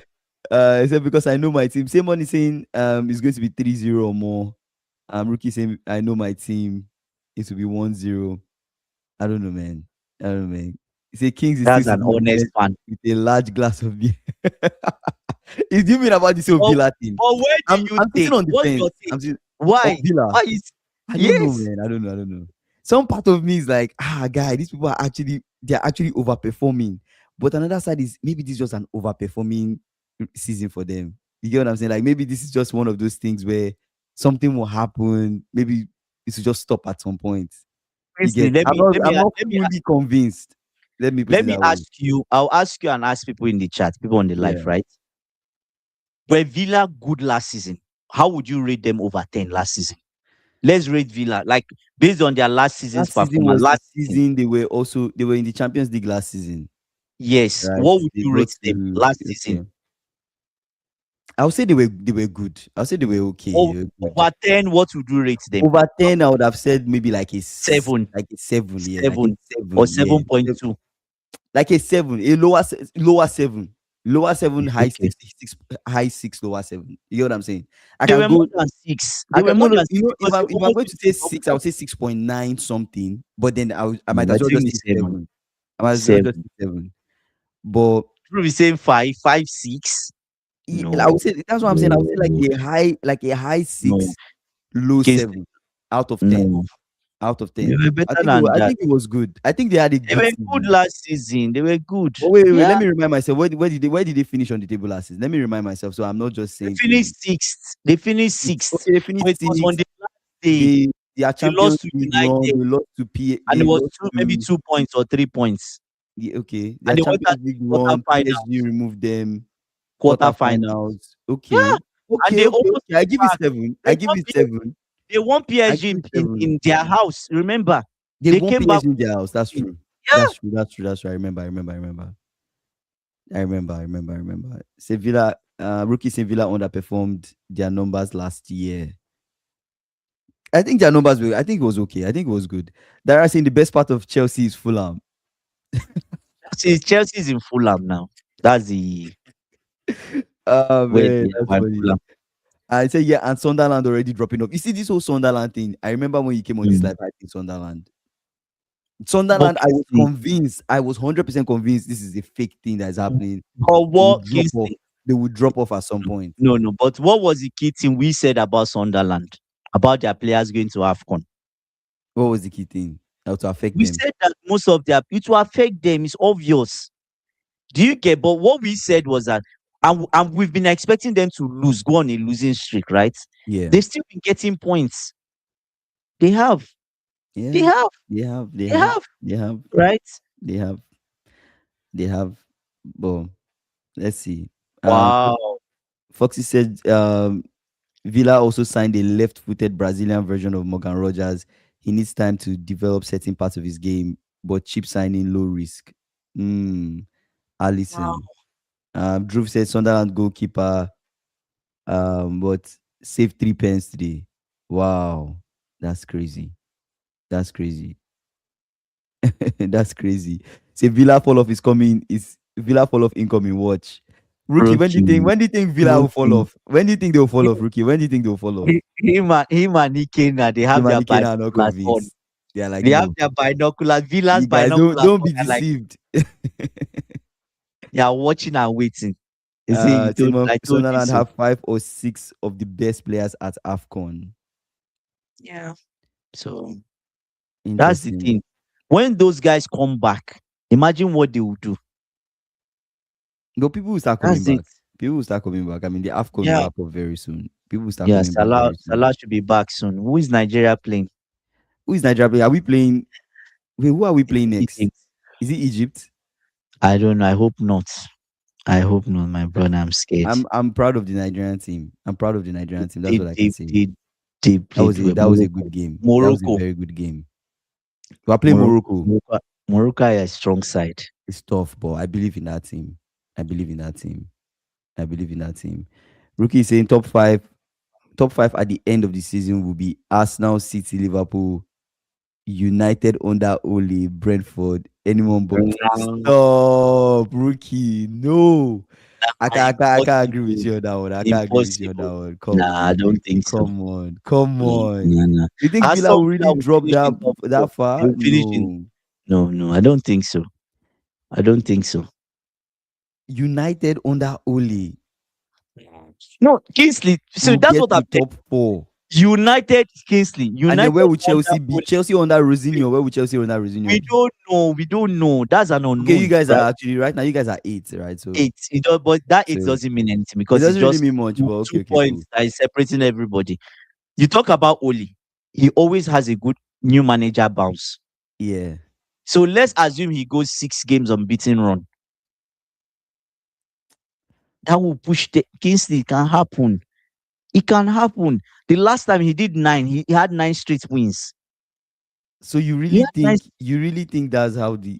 I said because I know my team. Same one is saying it's going to be 3-0 or more. Rookie saying I know my team. It will be 1-0. I don't know, man. I don't know, man. He said Kings is still That's an sitting on the honest bench fan. with a large glass of beer. Is you mean about this whole But, Villa thing? but where do you I'm sitting take? on the What's fence. your take? I'm sitting on Why? Villa. Why is I don't know, yes? man. I don't know. I don't know. Some part of me is like, guy, these people are actually overperforming. But another side is maybe this is just an overperforming season for them. You get what I'm saying? Like maybe this is just one of those things where something will happen. Maybe it will just stop at some point. You Honestly, get? I'm not let me fully convinced. Let me put let it me that way. ask you. I'll ask you and ask people in the chat, people on the live, Yeah. right? Were Villa good last season? How would you rate them over 10 last season? Let's rate Villa like based on their last season's Last season performance. was the Last season, season they were in the Champions League last season, yes. right? What would They you got rate them to last season? okay. I would say they were good. I would say they were okay. They were good. Over 10, what would you rate them? Over 10, I would have said maybe like Seven, like a 7, yeah, like a 7, or 7, yeah. 7.2. Like a 7, a lower 7. Lower 7, high Okay. 6, high 6, lower 7. You get what I'm saying? I They can were more go than 6. I They were can no more no, than you 6 know, because they if I'm almost going to went say to top 6, I four. would say 6.9 something, but then I might No, I as well think just say it's 7. 7. I might as well just 7. say 7. But Probably saying 5, 5, 6. I No, would say that's what I'm saying. I would say no, like a high no. 6, low Kids, 7 out of 10. no. Out of They 10. were better than I that. think it was good. I think they had a They good were good season. last season. They were good. But wait. Yeah, Let me remind myself. Where did they finish on the table last season? Let me remind myself. So I'm not just they saying things. finished sixth. They finished sixth. Okay, they finished But it was on 6th. the last day. Their They Champions lost to League run. United, They lost to and it They was lost maybe to 2 points or 3 points. okay. Their And they went out Champions League to run. PSG quarterfinals. removed them. Quarterfinals. Quarterfinals. Yeah, Okay. and they almost Okay. I went give it back. 7. They I give won. it 7. They won I PSG give it in, 7. in their house. Remember, They they won came back PSG in their house. That's with true. yeah. That's true. I remember. I remember. Sevilla, rookie Sevilla underperformed their numbers last year. I think their numbers were. I think it was okay. I think it was good. Dara saying the best part of Chelsea is Fulham. See, Chelsea's in Fulham now. That's the Oh where man, they that's are in funny. Fulham. I say yeah, and Sunderland already dropping off. You see this whole Sunderland thing. I remember when you came on this Mm. live, I think Sunderland. But Sunderland, I was Kingsley, convinced. I was 100% convinced this is a fake thing that is happening. but They will what drop off. Kingsley? They will drop off at some point. No, no. But what was the key thing we said about Sunderland? About their players going to AFCON? What was the key thing that to affect We them? said that most of their it will affect them. It's obvious. Do you get? But what we said was that, and we've been expecting them to lose, go on a losing streak, right? Yeah. They've still been getting points. They have. They Yeah, have. they They have, have. they have, Right? they have, they have. But let's see. Wow. Foxy said Villa also signed a left-footed Brazilian version of Morgan Rogers. He needs time to develop certain parts of his game, but cheap signing, low risk. Mm, Wow. Allison. Drew said Sunderland goalkeeper, but save 3 pence today. Wow, that's crazy. That's crazy. That's crazy. Say Villa fall off is coming. Is Villa fall off incoming? Watch. Rookie, when do you think? Rookie, When do you think Villa will fall rookie. off? When do you think they'll fall off, Rookie? When do you think they'll fall off? Him and Ikena, they have their Imanike are not binoculars on. convinced. They are like, They have no, their binoculars, Villa's you guys binoculars don't on. be They're like, deceived. they are watching and waiting. You see, Team of I told you Sunderland so. have 5 or 6 of the best players at AFCON. Yeah. So that's the Interesting. thing. When those guys come back, imagine what they will do. No, people will start coming That's it. back. People will start coming back. I mean, the AFCON will Yeah. wrap up very soon. People will start Yeah, coming back Salah very soon. Salah should be back soon. Who is Nigeria playing? Who is Nigeria playing? Are we playing? Wait, who are we playing next? Egypt. Is it Egypt? I don't know. I hope not. I hope not, my brother. I'm scared. I'm proud of the Nigerian team. I'm proud of the Nigerian team. That's They what I can they say. they they played well. That was a good game. That was a Morocco, very good game. We are playing Morocco, Morocco. Morocco, Morocco are a strong side. It's tough, but I believe in that team. I believe in that team. I believe in that team. Rookie is saying top five. Top five at the end of the season will be Arsenal, City, Liverpool, United under Ole, Brentford, anyone but No, stop, Rookie. No. I can't agree with impossible, you on that one. I can't agree with you on that impossible. one. Come Nah, I on, don't Rookie. think so. Come on. Come No, on. no, no. You think Villa Aston will Villa really will drop finish in top four. that They far? will finish in. No. No, no, I don't think so. I don't think so. United under Ole No, Kingsley. So will that's get what I'm to saying. top four. United, Kingsley. And then United where would under Chelsea be? Ole. Chelsea under Rosenior. Where would Chelsea under We Rosenior? don't know. We don't know. That's an Okay, you unknown, guys right? are actually right now. You guys are 8, right? So, 8. But that 8 so doesn't mean anything it because it's doesn't really just mean much. two, But okay, two okay, points cool. that is separating everybody. You talk about Oli. He always has a good new manager bounce. Yeah. So let's assume he goes 6 games unbeaten run. That will push the Kingsley. It can happen. It can happen. The last time he did 9, he had 9 straight wins. So He had 9. you really think that's how the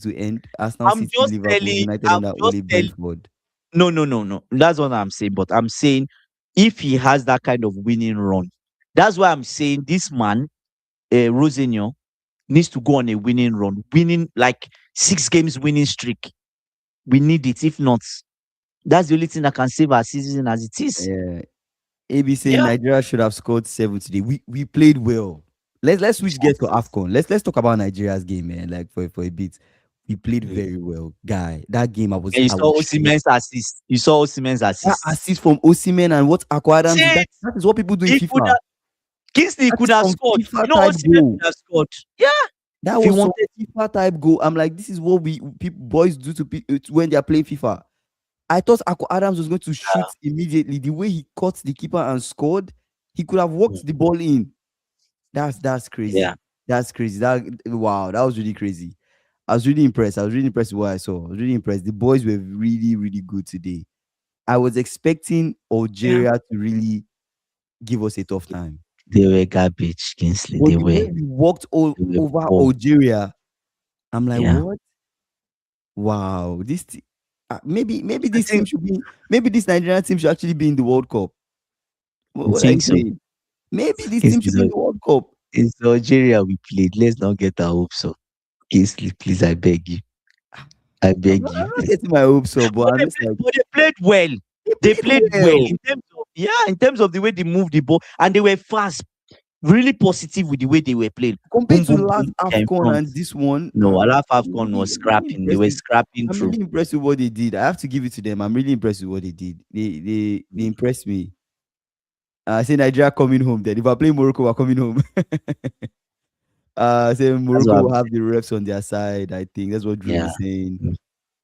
to end Arsenal, City, Liverpool, United I'm under just Ole, telling. Brentford. No, no, no, no. That's what I'm saying. But I'm saying if he has that kind of winning run, that's why I'm saying this man, Rosenior, needs to go on a winning run, winning like 6 games winning streak. We need it. If not, that's the only thing that can save our season as it is. Yeah. AB saying Yeah. Nigeria should have scored 7 today. We played well. Let's switch gears to AFCON. Let's talk about Nigeria's game, man. Like for a bit. We played very well, guy. That game And you I saw was stressed. Osimhen's assist. You saw Osimhen's That assist. assist from Osimhen and what Aqua Adams did, See, that is what people do in he could FIFA. have, Kingsley That could is have some scored. You FIFA know, type Osimhen goal. could have scored. Yeah. That If he was some wanted. FIFA type goal. I'm like, this is what we people boys do to when they are playing FIFA. I thought Aqua Adams was going to shoot immediately. The way he caught the keeper and scored, he could have walked the ball in. That's Yeah. crazy. That's crazy. Wow, that was really crazy. I was really impressed. I was really impressed with what I saw. I was really impressed. The boys were really, really good today. I was expecting Yeah. Algeria to really give us a tough time. They were garbage, Kingsley. But They the way were. we walked all They were over poor. Algeria, I'm like, Yeah. what? Wow, maybe I this team think. should be maybe this Nigerian team should actually be in the World Cup. I What are you think so. saying? Maybe this team should be in Kingsley, the World Cup. it's Algeria we played. Let's not get our hopes up. Kingsley, please, I beg you. I beg I'm you. not getting my hopes up, but But I'm they just played, like but they played well. they They played played well well. in terms of in terms of the way they moved the ball, and they were fast, really positive with the way they were playing. Compared Boom, to boom, last boom, they're in AFCON front. and this one, No, Alaf I'm Afcon was really scrapping. They impressed were with scrapping I'm through. really impressed with what they did. I have to give it to them. I'm really impressed with what they did. They impressed me. I say Nigeria coming home then. If I play Morocco, we're coming home. Say That's what Morocco I'm will have saying. the refs on their side. I think that's what Drew Yeah, is saying. mm,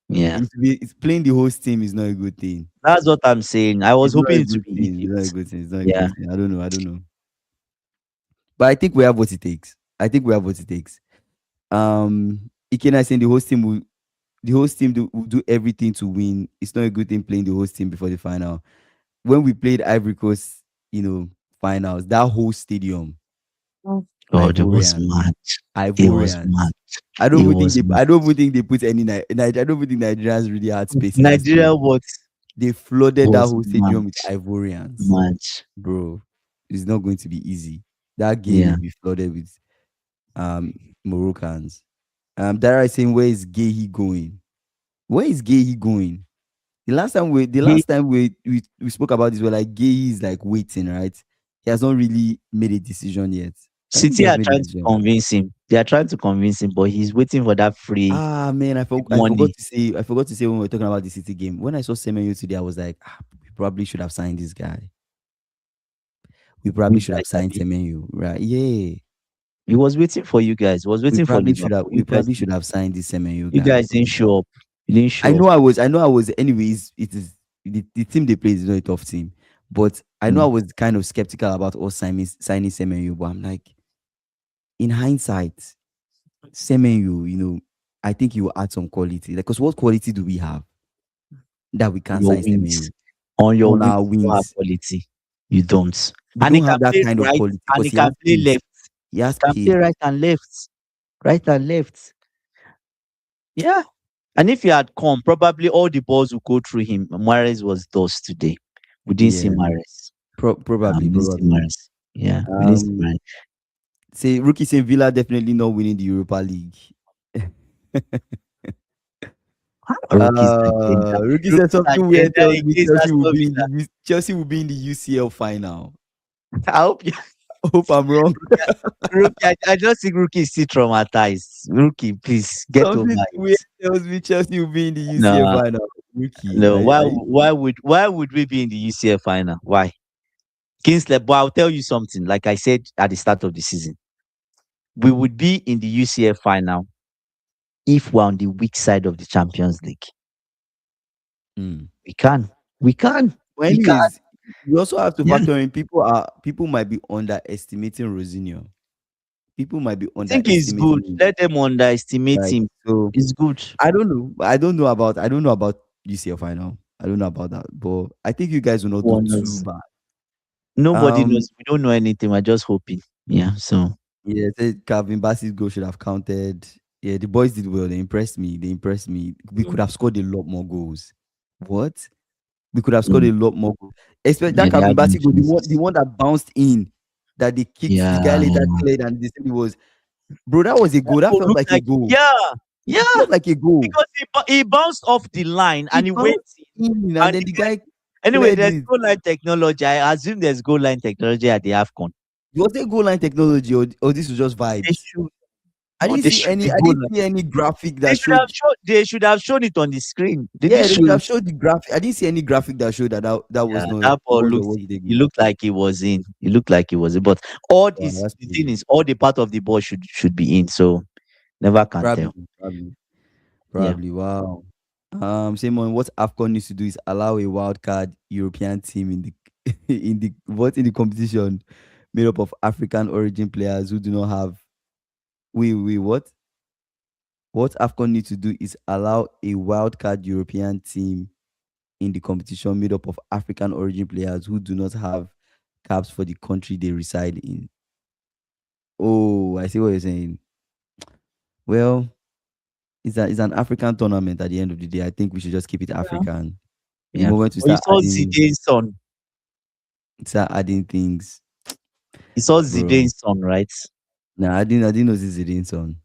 yeah. It's playing the host team is not a good thing. That's what I'm saying. I was It's not a hoping it to good be thing. It's not a Egypt. good thing. It's not a Yeah. good thing. I don't know. I don't know. But I think we have what it takes. I think we have what it takes. Ikena is saying the host team will do everything to win. It's not a good thing playing the host team before the final. When we played Ivory Coast, finals, that whole stadium, God, it was Ivorians. mad. It was Ivorians. mad. It was mad. I don't even think they put any I don't even think Nigerians really had space in that Nigeria stadium. was They flooded that was whole mad. stadium with Ivorians. Mad. Bro, it's not going to be easy. That game Yeah. will be flooded with um Moroccans. Dara is saying, where is Gehi going? Where is Gehi going? The He, last time we spoke about this, we're like Gehi is like waiting, right? He has not really made a decision yet. I think he City has are made a trying to decision. convince him. They are trying to convince him, but he's waiting for that free Ah man, money. I forgot to say when we were talking about the City game. When I saw Semenyo today, I was like, we probably should have signed this guy. We probably Which should guy, have signed Abi? Semenyo, right? Yeah. He was waiting for you guys. He was waiting for Liverpool. We probably should have signed this Semenyo You guy. guys didn't show up. You didn't I show up. know I was anyways, it is the team they play is not a tough team. But I know I Mm. was kind of skeptical about us signing Semenyo, but I'm like, in hindsight, Semenyo, I think he will add some quality. Like, because what quality do we have that we can't Your sign wings. Semenyo On your on wings, our you don't have wings? quality. You don't. We And he don't can have that play kind of right quality and because he he can has play pace. left. He has Can play pace. right and left. Right and left. Yeah. And if he had come, probably all the balls would go through him. Mahrez was dust today. We didn't see Yeah, Mahrez. probably, We didn't see probably. Mahrez. Yeah, we didn't see Um, Mahrez. say rookie saying Villa definitely not winning the Europa League. Rookie's agenda. Rookie said Rookie's something weird agenda tells me against Aston Villa. Chelsea will be in the UCL final. I hope you I hope I'm wrong. Rookie. I just think Rookie is still traumatized. Rookie, please get over Something it. weird tells me Chelsea will be in the UCL No, final. Rookie, no. Why are you why would we be in the UCL final? Why? Kingsley, but I'll tell you something. Like I said at the start of the season, we would be in the UCL final if we're on the weak side of the Champions League. mm. We can. We can. Well, We can. anyways, you also have to Yeah. factor in people might be underestimating Rosenior. People might be I think he's underestimating good. him. Let them underestimate Right. him. So It's good. I don't know about UCL final. I don't know about that. But I think you guys will not do One too knows. bad. Nobody Um knows. We don't know anything. We're just hoping. Yeah. So yeah, Calvin Bassey's goal should have counted. Yeah, the boys did well. They impressed me. We could have scored a lot more goals. What? We could have scored mm, a lot more goals. Especially that yeah, they Calvin had no Bassey goal, the chances. one that bounced in, that they kicked, the guy Yeah. later cleared and they said it was, bro, that was a That goal. That goal felt looked like a like goal. yeah, It felt like a goal. because he bounced off the line He and he went bounced in in, and and then the the guy. guy Anyway, cleared there's it. goal line technology. I assume there's goal line technology at the AFCON. Was it goal line technology or this was just They vibes? should. No, they should be I goal didn't line. see any graphic They that should have showed. shown. They should have shown it on the screen. Did they Yeah, they show should have it? showed the graphic. I didn't see any graphic that showed that was Yeah, not it that ball was or looked. wasn't a It goal. looked like he was in. It looked like he was in. But all Wow, is that's the thing crazy. is all the part of the ball should be in. So never can Probably, tell. probably, Yeah. probably. Wow. Simon, what AFCON needs to do is allow a wild card European team in the in the competition made up of African origin players who do not have what? What AFCON needs to do is allow a wild card European team in the competition made up of African origin players who do not have caps for the country they reside in. Oh, I see what you're saying. Well, it's an African tournament at the end of the day. I think we should just keep it Yeah. African. The Yeah. moment we But you start saw Zidane's son. adding things, You saw bro. Zidane's son, right? Nah, I didn't know this is Zidane's son.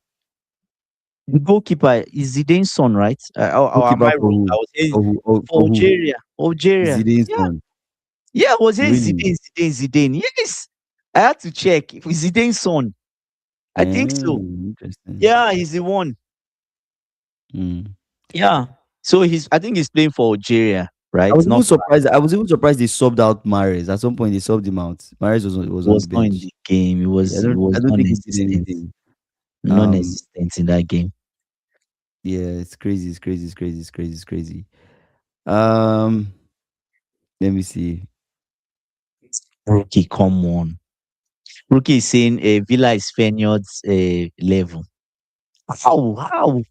The goalkeeper is Zidane's son, right? Or am Goalkeeper I for wrong? I who? was saying for For who? Algeria. Algeria. Zidane's Yeah. son. Yeah, I was saying Really? Zidane. Yes. I had to check. If it's Zidane's son. I think so. Interesting. Yeah, he's the one. Mm. Yeah. So I think he's playing for Algeria, right? Not I was even surprised they subbed out Mares. At some point they subbed him out. Mares was on was the not in bench. the game. It Yeah, was it I was don't think he did non-existent. anything. Um Non-existent in that game. yeah, it's crazy. Um let me see. Rookie, come on. Rookie is saying Villa is Feyenoord's level. How? How?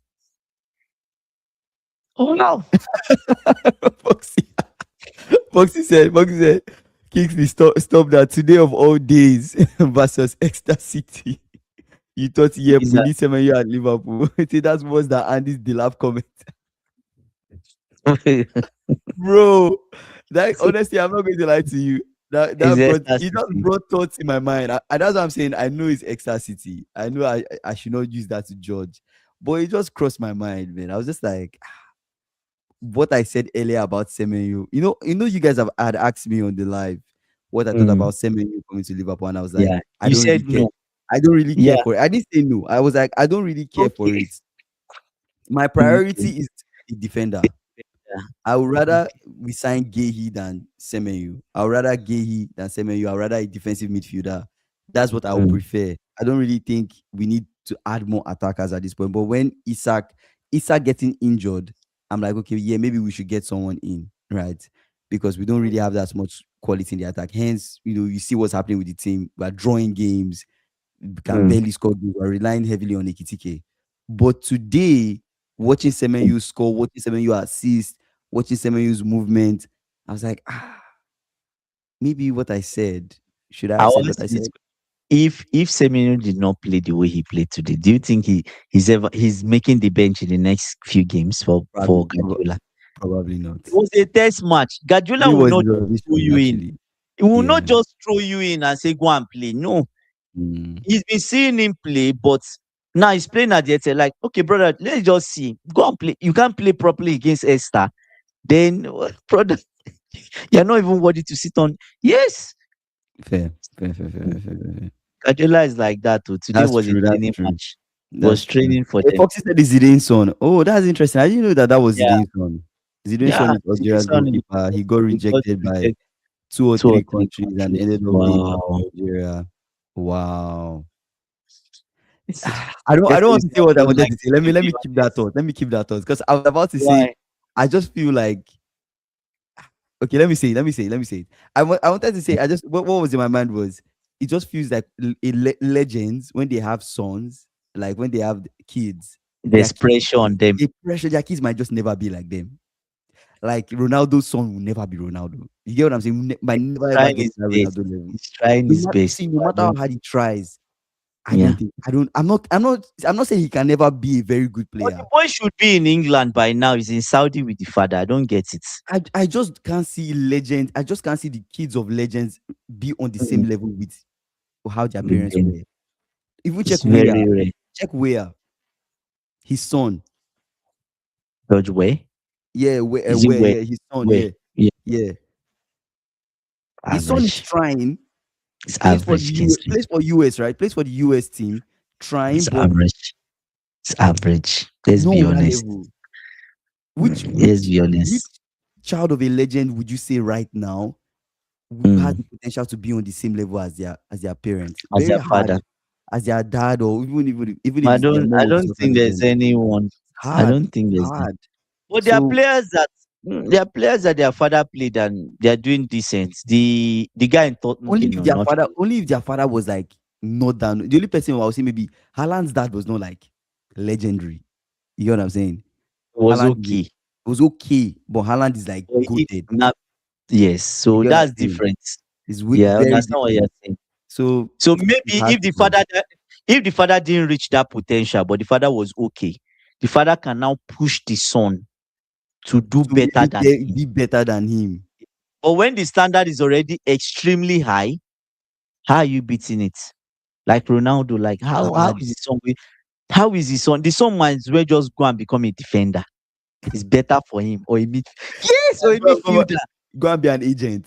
Oh no. Foxy. Foxy said, Kingsley, stop that. Today of all days versus Exeter City. You thought, yep, Is we need Semenyo at Liverpool. See, that's worse than Andy's Delap comment. that Bro, that honestly, I'm not going to lie to you. That is brought Esther it just City. brought thoughts in my mind. That's what I'm saying. I know it's Exeter City. I know I should not use that to judge. But it just crossed my mind, man. I was just like, what I said earlier about Semenyo. You guys had asked me on the live what I thought Mm, about Semenyo coming to Liverpool, and I was like, yeah, I you don't really said care. no. I don't really Yeah, care for it. I didn't say no. I was like, I don't really care for okay. it. My Okay. priority is the defender. Yeah. I would rather Okay. we sign Gehi than Semenyo. I would rather Gehi than Semenyo. I would rather a defensive midfielder. That's what I would Mm, prefer. I don't really think we need to add more attackers at this point. But when Isak getting injured, I'm like, okay, yeah, maybe we should get someone in, right? Because we don't really have that much quality in the attack. Hence, you see what's happening with the team. We're drawing games, we can mm, barely score goals. We're relying heavily on Ekitike. But today, watching mm. Semenyo score, watching Semenyo assist, watching Semenyo's movement, I was like, maybe what I said, should I I have will said what ask I you said? this: if Semenyo did not play the way he played today, do you think he's making the bench in the next few games Probably, for Guardiola? probably It not. was a test match. Guardiola Today will was not his throw audition, you in. actually. He will not Yeah. just throw you in and say go and play. No, Mm. he's been seeing him play, but now he's playing at the end. Like, okay, brother, let's just see. Go and play. You can't play properly against Esther. Then, brother, you're not even worthy to sit on. Yes, Fair, fair, fair, fair, fair, fair, fair. Guardiola is like that too. Today That's was a true. That's training true. match. Was That's true. training for Hey, them. Foxy said it's Zidane's son. Oh, that's interesting. I didn't know that was Yeah, Zidane's son. Zidane's son yeah. is Algeria's This one is goalkeeper. He got he got rejected by rejected two or two or three three countries and countries. ended up going back Wow. to Algeria. Wow. It's, I don't want to definitely, say I what I don't wanted like to say. it, Let me to let be me keep that honest. thought. Let me keep that thought. Because I was about to say, Why? I just feel like okay, let me say it. I wanted to say I just what was in my mind was it just feels like legends when they have sons, like when they have kids, their There's kids pressure on them. the pressure, their kids might just never be like them. Like Ronaldo's son will never be Ronaldo. You get what I'm saying? Might He's never ever trying get to his that best. Ronaldo level. He's trying No his matter best. see, no I matter how don't. hard he tries, I don't Yeah. think I don't I'm not saying he can never be a very good But the player. boy should be in England by now. He's in Saudi with the father. I don't get it. I just can't see legends. I just can't see the kids of legends be on the Mm, same level with how their with parents them. were. Even It's very rare. check where his son, George way. Is it where where? yeah, his son, Where? yeah, Yeah. yeah. His son is Average. trying, It's average, Kingsley. plays for US, right? Plays for the US team, trying, It's but average. It's average. Let's not be on that honest. level. Which Let's which be which honest. child of a legend would you say right now has Mm. the potential to be on the same level as their parents? As Very their hard father. as their dad, or even if their I mom was don't also a think there's legend. anyone. I Hard, don't think it's there's hard. but So there are players that their father played and they are doing decent. The guy in Tottenham, okay, no, not only if their father was like not that. The only person I would say maybe Haaland's dad was not like legendary. You know what I'm saying? was Haaland okay. was okay, but Haaland is like But if goated. not, yes, You so get what I'm that's saying? different. It's Yeah, I very understand what you're different. saying. So So it's maybe hard to say. if the father didn't reach that potential, but the father was okay, the father can now push the son to do To better than him. be better than him. But when the standard is already extremely high, how are you beating it? Like Ronaldo, like how Hard. is his son how is his son? The son might as well just go and become a defender. It's better for him or a mid yes, or a Go, midfielder. go and be an agent.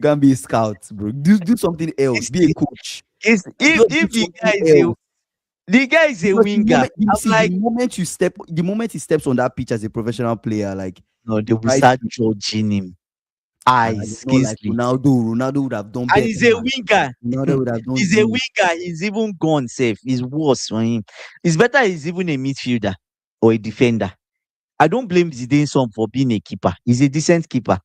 Go and be a scout, bro. Do something else. It's, Be a coach. if Just do the guy something is else. the guy is a Because winger, I'm like, the moment he steps on that pitch as a professional player, like no, they the will right start judging him. it's Eyes, not like Kingsley. Ronaldo would have done And better. he's a winger. Ronaldo would have done He's a this. winger. He's even gone safe. It's worse for him. It's better he's even a midfielder or a defender. I don't blame Zidane son for being a keeper. He's a decent keeper.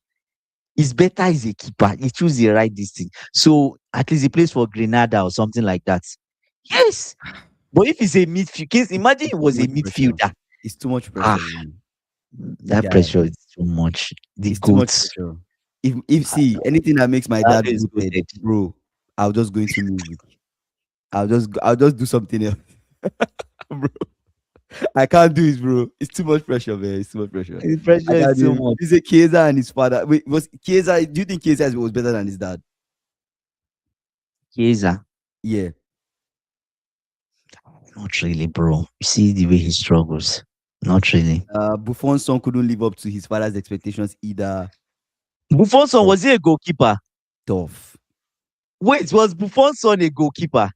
It's better he's a keeper. He chooses the right distance. So at least he plays for Grenada or something like that. Yes. But if he's a midfielder, imagine he It's too was a much pressure. midfielder. It's too much Ah, pressure, bro. that Guy, pressure is too much. The it's too much goats. pressure. If Ah, see anything that makes my Ronaldo dad is rooted, goated. bro, I'll just go into music. I'll just do something else. Bro, I can't do it, bro. It's too much pressure, man. It's too much pressure. The I pressure is can't too do it. much. You say Chiesa and his father. Wait, was Chiesa? Do you think Chiesa was better than his dad? Chiesa, Yeah. not really, bro. You see the way he struggles. Not really. Buffon's son couldn't live up to his father's expectations either. Buffon's son, Tough. was he a goalkeeper? Tough. Wait, was Buffon's son a goalkeeper?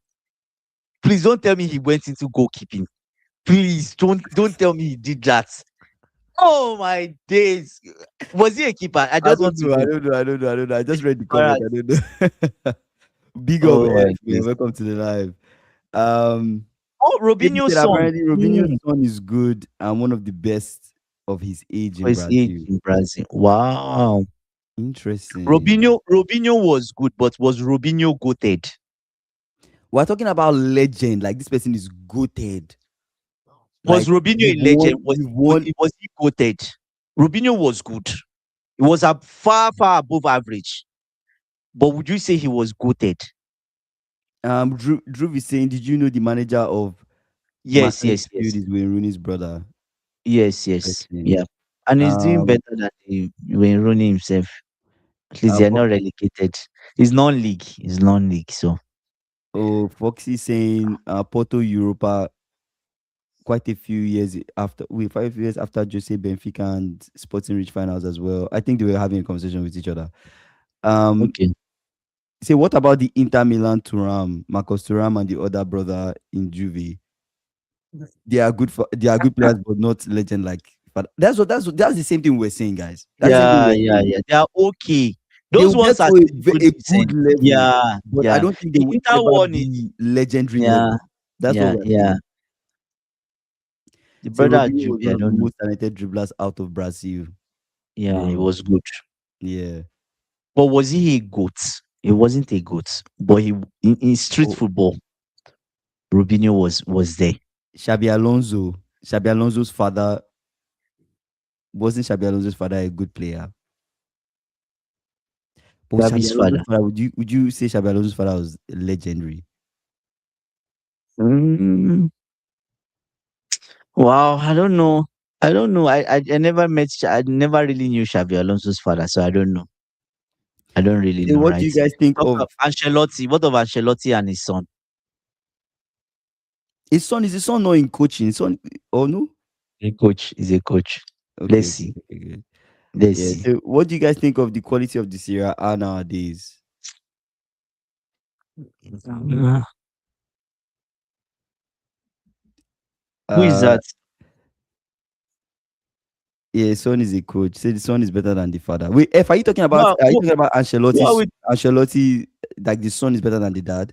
Please don't tell me he went into goalkeeping. Please don't tell me he did that. Oh my days. Was he a keeper? I I just don't want to know. I know. don't know. I don't know. I don't know. I just read the comment. Alright. I don't know. Big up, Oh my F, man. days. Welcome to the live. Um, Oh, David Robinho's said son. apparently Robinho's son is good and one of the best of his age For in his age Brazil. in Brazil. Wow. Interesting. Robinho was good, but was Robinho goated? We're talking about legend. Like this person is goated. Was Like Robinho a you've legend? won. You've won. Was he goated? Robinho was good. He was far above average. But would you say he was goated? Drew is saying, did you know the manager of Yes, Martin yes, Field yes. is Wayne Rooney's brother? Yes, yes. Interesting. Yeah. And he's doing Um, better than Wayne Rooney himself. At least they're not Fox, relegated. It's non-league. It's non-league. So Foxy saying, Porto Europa quite a few years after, 5 years after Jose Benfica and Sporting reached finals as well. I think they were having a conversation with each other. Um, okay. say what about the Inter Milan Thuram, Marcos Thuram and the other brother in Juve? They are good players, but not legend like. But that's the same thing we're saying, guys. That's the same thing Yeah, we're yeah, saying. yeah. They are okay. They Those will get ones are to still even a good decent. level, Yeah, but I yeah. don't think they The will Inter ever one is be legendary level. yeah, That's what yeah, we're yeah. saying. The Say brother at Robinho was Juve, one I of the don't know. most talented dribblers out of Brazil, Yeah, it bro. was good. Yeah. But was he a goat? He wasn't a goat. But in street Oh, football, Robinho was there. Xabi Alonso. Xabi Alonso's father wasn't Xabi Alonso's father a good player? But Xabi Gavi's Alonso's father. father, would you say Xabi Alonso's father was legendary? Mm, wow, I don't know. I don't know. I never met. I never really knew Xavi Alonso's father, so I don't know. I don't really Say, know, what do right? you guys think Talk of of Ancelotti. What of Ancelotti and his son? his son? Is his son not in coaching? His son, oh no? A coach is a coach. Okay, Let's okay, see. okay, good. Let's Yeah. see. So what do you guys think of the quality of the Serie A nowadays? Uh, Who is Uh, that? yeah, his son is a coach. Say the son is better than the father. Wait, F, are you talking about? Well, Are you talking about who are we? Ancelotti? Like the son is better than the dad?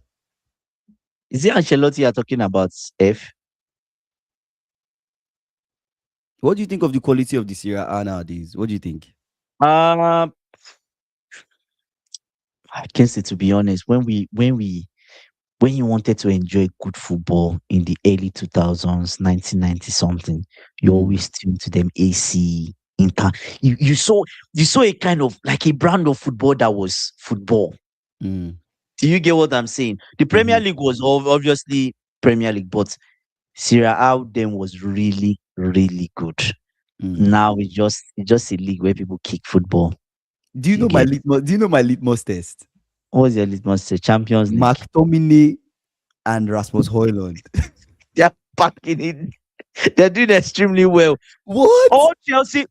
Is it Ancelotti you're talking about? F. What do you think of the quality of the Serie A nowadays? What do you think? Uh, I can say, to be honest, when you wanted to enjoy good football in the early 2000s, 1990 something, you Mm, always tuned to them AC, Inter. You saw a kind of like a brand of football that was football. mm, Do you get what I'm saying? The Premier mm-hmm, League was obviously Premier League, but Serie A then was really, really good. mm. Now it's just a league where people kick football. Do you You know my get litmus? Do you know my litmus test? what's your litmus say? Champions League. McTominay and Rasmus Højlund. They're packing in. They're doing extremely well. What? All Chelsea,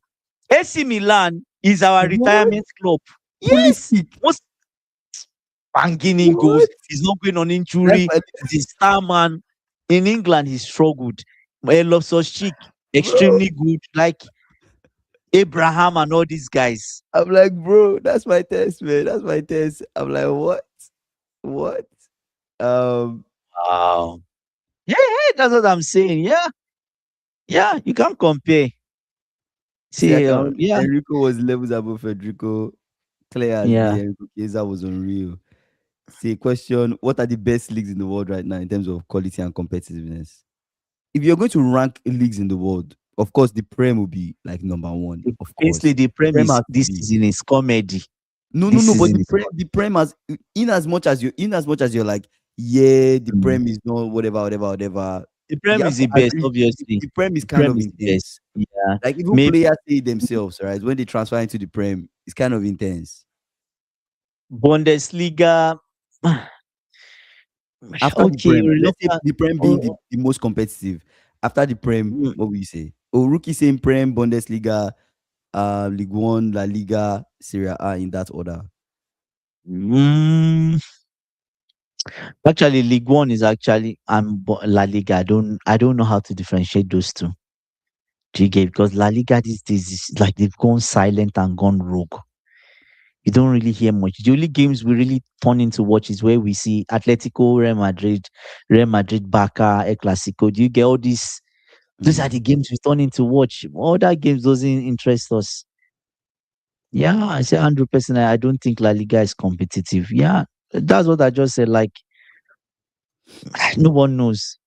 AC Milan is our What? retirement club. Yes, Pulisic. most banging in goals. What? He's not going on That's injury. my He's a star man. In England, he struggled. Loftus-Cheek, bro. extremely good. Like Abraham and all these guys. I'm like, bro, that's my test, man. That's my test. I'm like, what? What? Um, Wow. Yeah, yeah, that's what I'm saying. Yeah, yeah, you can't compare. see, I See, can. yeah, Enrico was levels above Federico. Clear as yeah. day. Enrico Chiesa was unreal. See, question: what are the best leagues in the world right now in terms of quality and competitiveness? If you're going to rank leagues in the world, of course, the Prem will be like number one. Of Basically, course, the the Prem premise has to this be. season is comedy. No, no, This no. But season is the prem has, in as much as you're like, yeah, the mm. prem is not whatever, whatever, whatever. The You Prem have is to the best, agree. obviously. The prem is The kind Prem of is the best. intense. Yeah. Like even Maybe players say it themselves, right? When they transfer into the prem, it's kind of intense. Bundesliga. After the Okay, prem, let's say local. the prem being Oh, the most competitive. After the prem, mm, what will you say? Oh, rookie saying prem, Bundesliga, Ligue 1, La Liga, Serie A in that order. mm, actually, League One is actually La Liga. I don't know how to differentiate those two. Do you get? Because La Liga these days is like they've gone silent and gone rogue. You don't really hear much. The only games we really turn into watch is where we see Atletico, Real Madrid, Barca, El Clasico. Do you get all these? Those are Mm. the games we turn into watch. Other games doesn't interest us. Yeah, I say 100%. I don't think La Liga is competitive. Yeah, that's what I just said. Like, no one knows.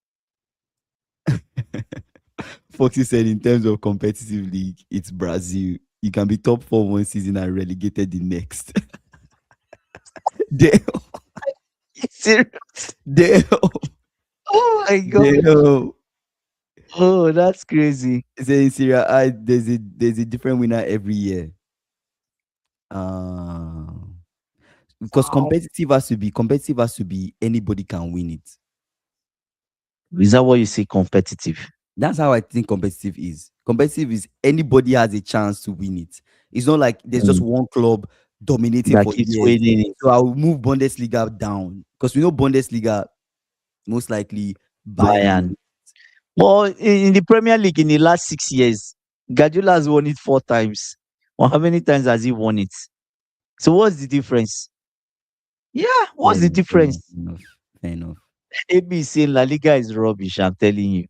Foxy said in terms of competitive league, it's Brazil. You can be top four one season and relegated the next. Damn, Serious? damn, Oh my god. damn. Oh, that's crazy. Say in Syria, there's a different winner every year. Uh, because Wow. competitive has to be anybody can win it. Is that what you say competitive? That's how I think competitive is. Competitive is anybody has a chance to win it. It's not like there's just Mm. one club dominating That for keeps years. winning it. So I'll move Bundesliga down because we know Bundesliga most likely Bayern will Bayern. Well, in the Premier League in the last 6 years, Guardiola has won it 4 times. Or how many times has he won it? So what's the difference? Yeah, what's the win. Fair enough, difference? fair enough, fair enough. AB is saying La Liga is rubbish. I'm telling you.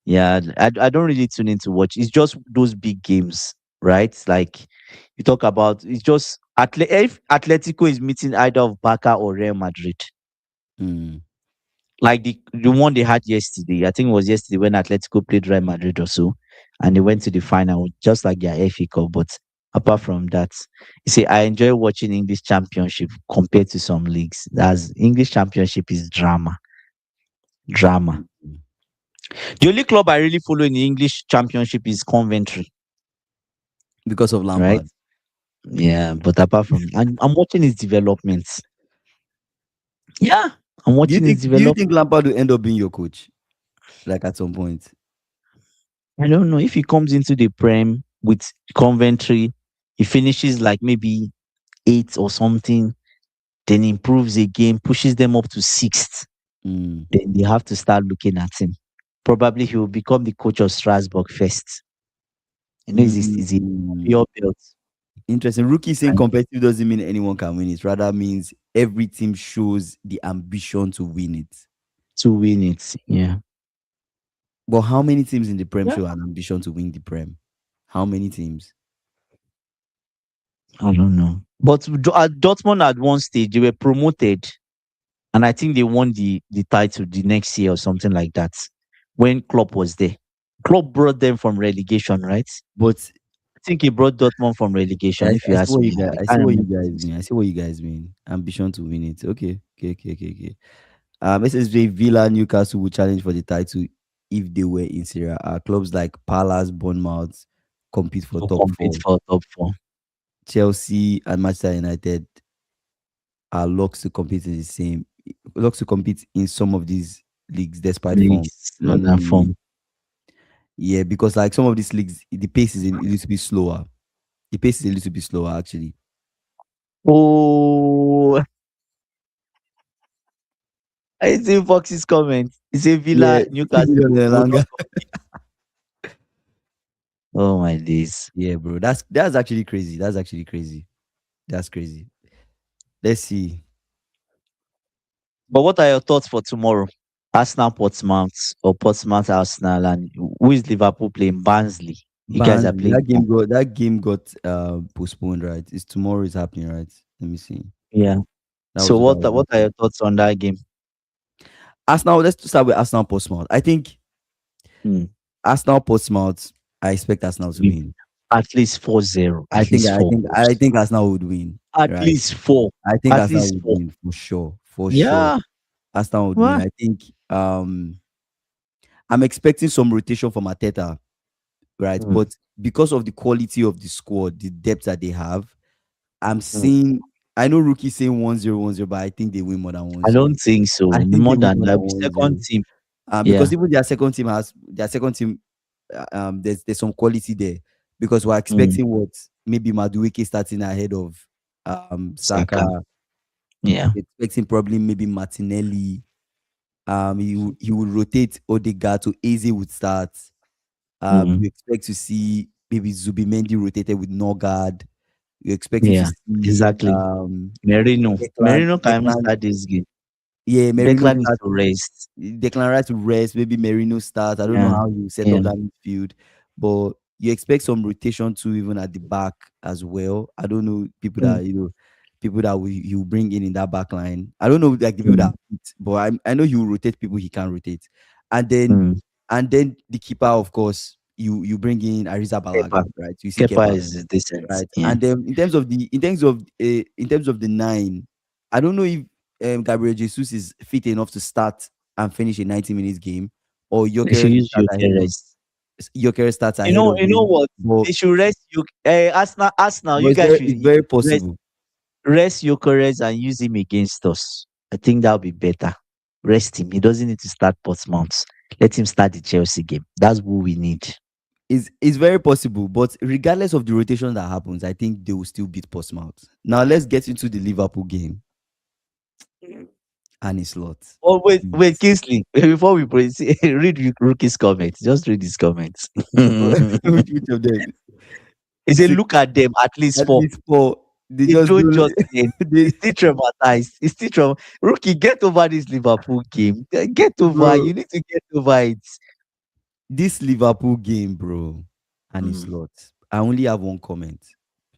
Yeah, I don't really tune in to watch. It's just those big games, right? Like you talk about, it's just if Atletico is meeting either of Barca or Real Madrid, Mm, like the one they had yesterday. I think it was yesterday when Atletico played Real Madrid or so, and they went to the final, just like their FA Cup. But apart from that, you see, I enjoy watching English Championship compared to some leagues. As English Championship is drama, drama. mm, mm. The only club I really follow in the English Championship is Coventry, Because of right? Lampard. Yeah, but apart from, I'm watching his developments. Yeah, I'm watching his Do you development. think Lampard will end up being your coach? Like at some point? I don't know if he comes into the Prem with Coventry, he finishes like maybe eighth or something, then improves again, pushes them up to sixth. Mm. Then they have to start looking at him. Probably he will become the coach of Strasbourg first. You know, is a Mm. pure belt, Interesting. Rookie saying right? competitive doesn't mean anyone can win it. Rather means every team shows the ambition to win it. To win it. Yeah. But how many teams in the Prem Yeah. show an ambition to win the Prem? How many teams? I don't know. But at Dortmund at one stage, they were promoted and I think they won the title the next year or something like that when Klopp was there. Klopp brought them from relegation, right? But I think he brought Dortmund from relegation, if you I see ask what me. you guys I I see can't what you remember. guys mean. I see what you guys mean. Ambition to win it. Okay. Okay, okay, okay, okay. SSJ Villa Newcastle will challenge for the title if they were in Syria. Clubs like Palace, Bournemouth compete for To top compete four. for top four Chelsea and Manchester United are locks to compete in some of these leagues despite form. leagues on that form. Yeah, because like some of these leagues, the pace is a little bit slower. The pace is a little bit slower actually. Oh, I see Fox's comment. He said Yeah, Villa, 60 million Newcastle in will not Elanga. compete. Oh my days. Yeah, bro. That's actually crazy. That's actually crazy. That's crazy. Let's see. But what are your thoughts for tomorrow? Arsenal Portsmouth or Portsmouth Arsenal, and who is Liverpool playing? Barnsley. You guys are Barnsley. playing. That game got postponed, right? It's tomorrow is happening, right? Let me see. Yeah. That So was what I was what are your watching. thoughts on that game? Arsenal, let's start with Arsenal Portsmouth. I think Hmm. Arsenal Portsmouth, I expect Arsenal to win. At least 4-0. I At think least I four think I goals. think Arsenal would win. At Right. least four. I think At Arsenal least would four. win for sure. For sure. Yeah. Arsenal would win. Well, I think I'm expecting some rotation from Ateta, right? mm, But because of the quality of the squad, the depth that they have, I'm mm. seeing. I know rookie saying 1-0, 1-0, but I think they win more than I 1-0. don't think so. I think they More win than more that. than one Second zero. team. Because Yeah. even their second team, there's some quality there. Because we're Mm. expecting what maybe Madueke starting ahead of Saka. Saka. Yeah. Expecting probably maybe Martinelli. He would rotate Odegaard to Eze would start. Mm. You expect to see maybe Zubimendi rotated with Norgard. You're expecting to Yeah. see Exactly. Merino. Declan, Merino can even Declan, start this game. yeah, Merino Declan needs start. to rest. Declan Rice to rest. Maybe Merino start. I don't know Yeah. how you set up Yeah. that midfield, but you expect some rotation too, even at the back as well. I don't know people Mm. that people that you bring in that back line. I don't know like the people Mm. that fit, but I know he will rotate people he can rotate, and then Mm. the keeper, of course, you bring in Ariza Kepa. Balaga, right? You see Kepa Kepa, is decent. right? Yeah. And then in terms of the nine, I don't know if Gabriel Jesus is fit enough to start and finish a 90 minutes game, or They should Gyökeres will use start ahead of Gyökeres. Gyökeres starts ahead of You know him. what? But They should rest you. Arsenal, but you it's guys very should it's very rest possible. Gyökeres and use him against us. I think that would be better. Rest him. He doesn't need to start Portsmouth. Let him start the Chelsea game. That's what we need. It's very possible, but regardless of the rotation that happens, I think they will still beat Portsmouth. Now let's get into the Liverpool game and his lot. Oh wait, Please. Kingsley. Before we proceed, read Rookie's comments. Just read his comments. Which of them? He said, See, "Look at them. At least at four. least four. They They just don't do. just end. They, He's still traumatized. He's still Rookie, get over this Liverpool game. Get over. bro. You need to get over it." This Liverpool game, bro, and his Mm. lot. I only have one comment.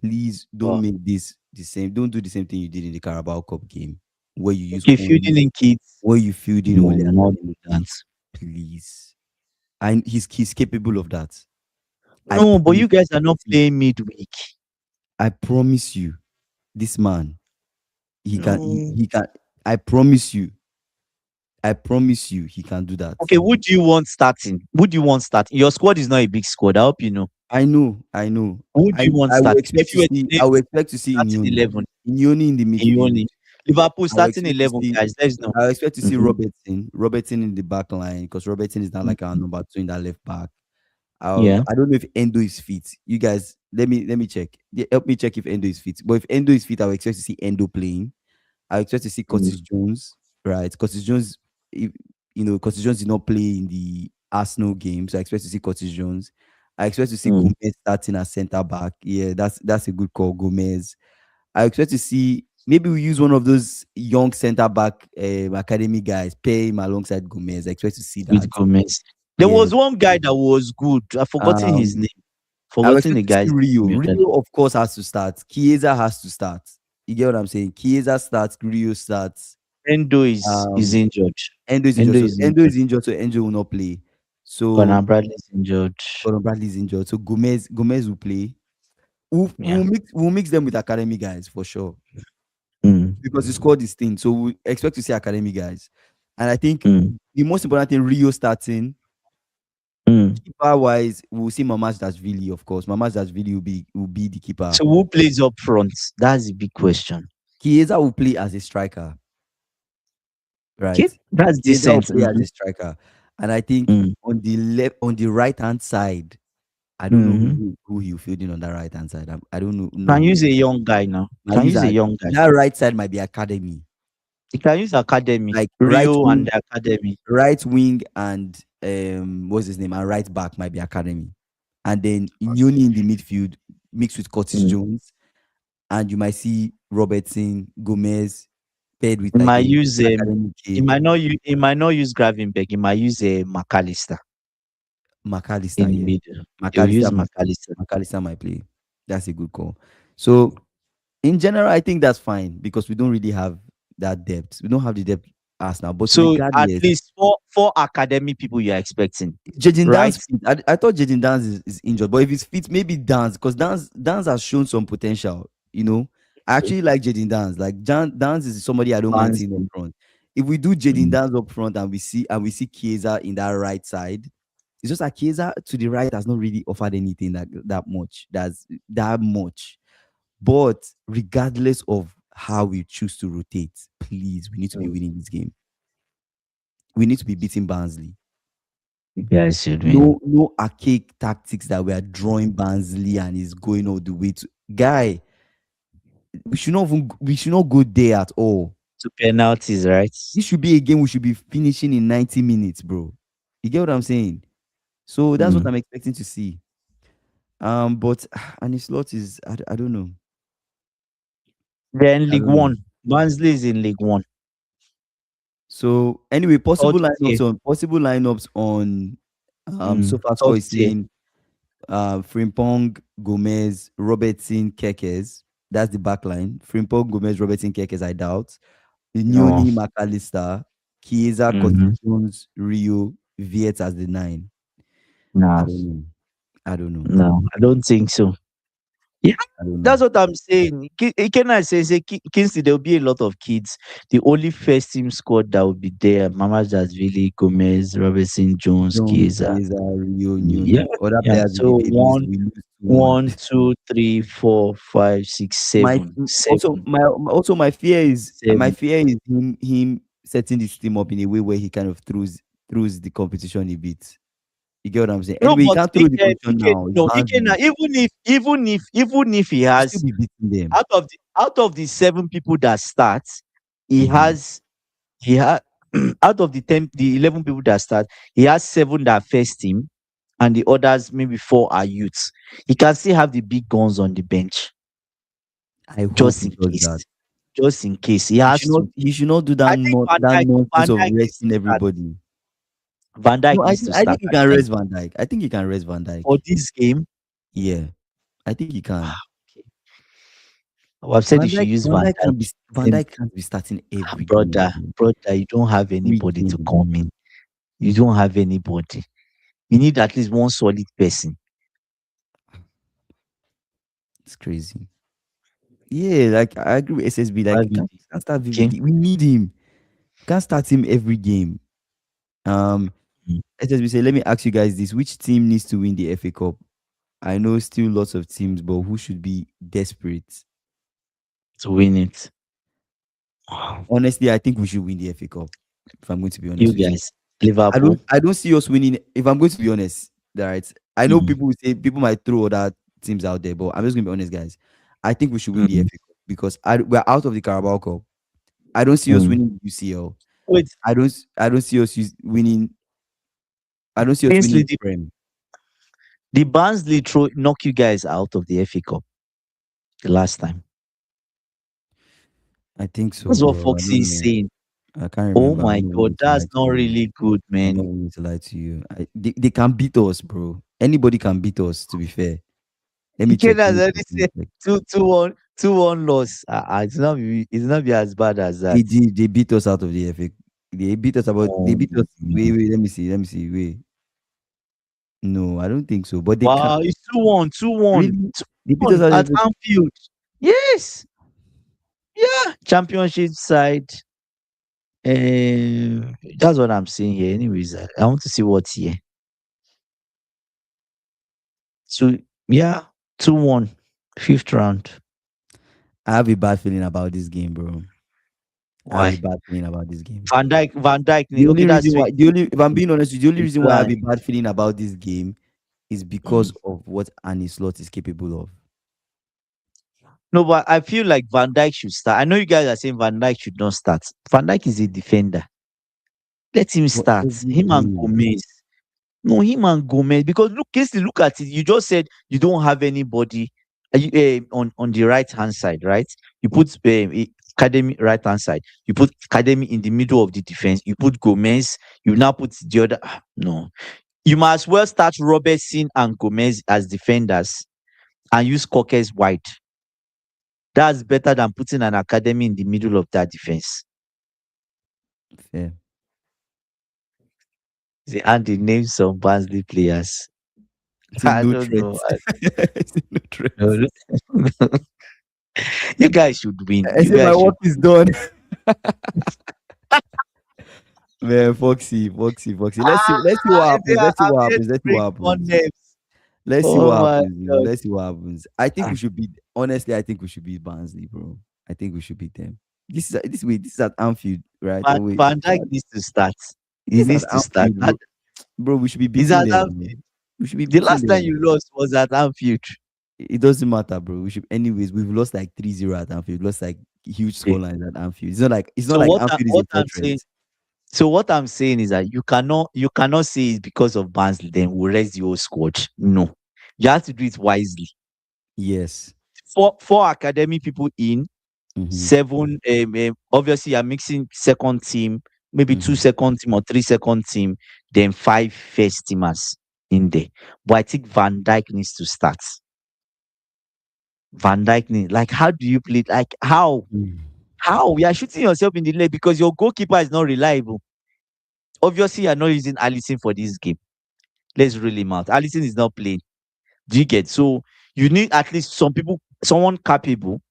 Please don't Wow. make this the same. Don't do the same thing you did in the Carabao Cup game, where you use Okay, only fielding in kids. where you filled in No, only not academic do that. kids. Please, and he's capable of that. I No, but promise. you guys are not See, playing midweek. I promise you, this man, he can. No. He can. I promise you. I promise you, he can do that. Okay, who do you want starting? Who do you want starting? Your squad is not a big squad. I hope you know. I know. I know. Who do I you want I will starting? expect If to you were to see. name I will expect to see starting Inyoni. 11, Inyoni in the you midfield. only Liverpool I will starting expect to 11, see. guys. Let's know. I will expect to see Mhm. Robertson in the back line because Robertson is not like our Mhm. number two in that left back. Yeah. I don't know if Endo is fit. You guys, let me check. Yeah, help me check if Endo is fit. But if Endo is fit, I will expect to see Endo playing. I expect to see Mm. Curtis Jones, right? Curtis Jones, if, Curtis Jones did not play in the Arsenal game, so I expect to see Curtis Jones. I expect to see Mm. Gomez starting as centre back. Yeah, that's a good call, Gomez. I expect to see maybe we use one of those young centre back academy guys, pay him alongside Gomez. I expect to see With that. Gomez. There Yeah. was one guy that was good. I've forgotten his Um, name. I will Forgotten expect the to see guy's Rio. name. Rio, of course, has to start. Chiesa has to start. You get what I'm saying? Chiesa starts, Rio starts. Endo is Um, injured. Endo is injured. Endo So is Endo injured. is injured, so Endo will not play. So Conor Bradley is injured. Gordon Bradley is injured. So Gomez will play. We'll mix them with academy guys for sure. Mm. Because the squad is thin. So we expect to see academy guys. And I think Mm. the most important thing, Rio starting. Mm. Keeper wise, we'll see Mamaz Dashvili, of course. Mamaz Dashvili will be the keeper. So who plays up front? That's the big question. Chiesa will play as a striker, right? Okay, that's Chiesa will decent. play as Mhm. a striker. And I think Mm. on the right hand side, I don't know Mhm. who he'll field in on that right hand side. I don't know Can who. use a young guy now. I Can use use a that. young guy. That right side might be academy, You can use academy, like Rio and the academy. right wing, and what's his name? And right back might be academy, and then Inyoni in the midfield mixed with Curtis Mm. Jones, and you might see Robertson, Gomez paired with He like might a use academy he kid, might not use Gravenberg. He might use a McAllister McAllister. in the Yeah, middle. He'll McAllister use might play. McAllister. McAllister might play. That's a good call. So in general, I think that's fine because we don't really have that depth. We don't have the depth Arsenal. But So at regardless, least four academy people you are expecting, Jaden right? Dance fit. I thought Jaden Dance is injured, but if he's fit, maybe Dance, because Dance has shown some potential. I Okay. actually like Jaden Dance. Like Dance is somebody I don't mind seeing up Barnsley. front. If we do Jaden Mm. Dance up front and we see Chiesa in that right side, it's just like Chiesa to the right has not really offered anything that much. That's that much. But regardless of how we choose to rotate, please, we need to be Mm. winning this game. We need to be beating Barnsley. You guys should win. No archaic tactics that we are drawing Barnsley and is going all the way to guy. We should not go there at all. Two penalties, right? This should be a game we should be finishing in 90 minutes, bro. You get what I'm saying? So that's what Mm. I'm expecting to see. But and his slot is I don't know. Then I League don't know. One. Barnsley is in League One. So anyway, Third tier. possible lineups on SofaScore Third is tier. saying Frimpong, Gomez, Robertson, Kekes. That's the back line. Frimpong, Gomez, Robertson, Kekes, I doubt. No. Nyoni, McAllister, Chiesa, Curtis Mm-hmm. Jones, Rio, Viet as the 9. I No. don't know. I don't know. No, I don't think so. Yeah, I don't know. that's what I'm saying. Kenna says Kingsley, there will be a lot of kids. The only first team squad that will be there, Mama Really, Gomez, Robertson, Jones, Jones, Chiesa. Chiesa, Rio, Yeah, Nyoni. Other yeah. players So we lose 2-1. one, two, three, four, five, six, My seven, also seven, my fear is him setting this team up in a way where he kind of throws the competition a bit. You get what I'm saying? No, Anyway, he but can't throw the competition Ike, now. It's no, Ike, Barnsley. even if he He'll still has be beating them. out of the seven people that start, he Mhm. has he had out of the 11 people that start, he has seven that are first team, and the others maybe four are youths. He can still have the big guns on the bench I hope just he in does case. that. Just in case he He has should not. to. He should not do that. I think Not that nonsense Van of Dijk needs to resting start. everybody. Van No, Dijk I needs think to I start. think he I can think rest Van Dijk. I think he can rest Van Dijk. for this game, Yeah, I think he can. I've said Van if you Dijk, use Van Van Dijk Dijk, can't be Van then Dijk can't be starting every game, brother, bro. brother, you don't have Every anybody to game. come in. You don't have anybody. You need at least one solid person. It's crazy. Yeah, like I agree with SSB. Like VVD. can't start Okay. VVD. We need him. Can't start him every game. Um, Mm. SSB say, let me ask you guys this: which team needs to win the FA Cup? I know still lots of teams, but who should be desperate? To win it. Honestly, I think we should win the FA Cup. If I'm going to be You honest with you, guys, I Liverpool. don't I don't see us winning. If I'm going to be honest, right? I know Mm. people will say people might throw other teams out there, but I'm just gonna be honest, guys. I think we should win the Mm. FA Cup because we're out of the Carabao Cup. I don't see us Mm. winning UCL. Wait, I don't see us winning. I don't see us Kingsley, winning the, Prem. the Barnsley throw knock you guys out of the FA Cup the last time. I think so, That's what bro. I Foxy don't is know. saying. I can't Oh remember. I'm my not God, going to that's lie to not you. really good, I'm not man. going to lie to you. They can beat us, bro. Anybody can beat us. To be fair, let me check. Ikeda Let has me already check. Let me said check. 2-1 loss. It's not be as bad as that. They beat us out of the FA. They Oh, beat us. no. Wait, let me see. Wait. No, I don't think so. But they can't Wow, it's 2-1, 2-1, really. They beat us 2-1 out of at the FA. Anfield. Yes, yeah, championship side. That's what I'm saying here. Anyways, I want to see what's here. So yeah, 2-1, fifth round. I have a bad feeling about this game, bro. I have a Why? bad feeling about this game. Van Dijk. The Okay, only that's reason why, three. the only, if I'm being honest, with you, the only reason why I have Decline. a bad feeling about this game is Mm. because of what Annie Slot is capable of. No, but I feel like Van Dijk should start. I know you guys are saying Van Dijk should not start. Van Dijk is a defender. Let him But start. every Him and game, Gomez. No, him and Gomez. Because look, Casey, look at it. You just said you don't have anybody on the right hand side, right? You put Academy right hand side. You put Academy in the middle of the defense. You put Gomez. You now put the other. No, you might as well start Robertson and Gomez as defenders and use Cockers wide. That's better than putting an Academy in the middle of that defense. Fair. Say, Andy, name some Barnsley players. It's a I no don't threat. know. It's a no threat. No. You guys should win. I You say my guys should. work is done. Man, Foxy, Foxy, Foxy. Let's see what I say, happens. Let's see I'm what here happens. to Let's see bring what fun happens. names. Let's see Oh what my happens, bro. god. Let's see what happens. I think Ah, we should beat. Honestly, I think we should beat Barnsley, bro. I think we should beat them. This is at Anfield, right? Oh wait, Van Dijk needs to start. He this is at needs to start. Anfield, bro. Bro, we should be He's beating at them, bro. Anfield. We should be The beating last time them. you lost was at Anfield. It doesn't matter, bro. We should, anyways. We've lost like 3-0 at Anfield. Lost like huge Okay. scorelines at Anfield. It's not like So Anfield is a what I'm saying, fortress. is that you cannot say it's because of Barnsley then we'll rest the whole squad. No. You have to do it wisely. Yes. Four academy people in, Mm-hmm. seven obviously you're mixing second team, maybe two Mm-hmm. second team or three second team, then five first teamers in there. But I think Van Dijk needs to start. Van Dijk like, how do you play? Like, how you are shooting yourself in the leg because your goalkeeper is not reliable. Obviously, you're not using Allison for this game. Let's rule him out. Allison is not playing. Do you get? So you need at least someone capable.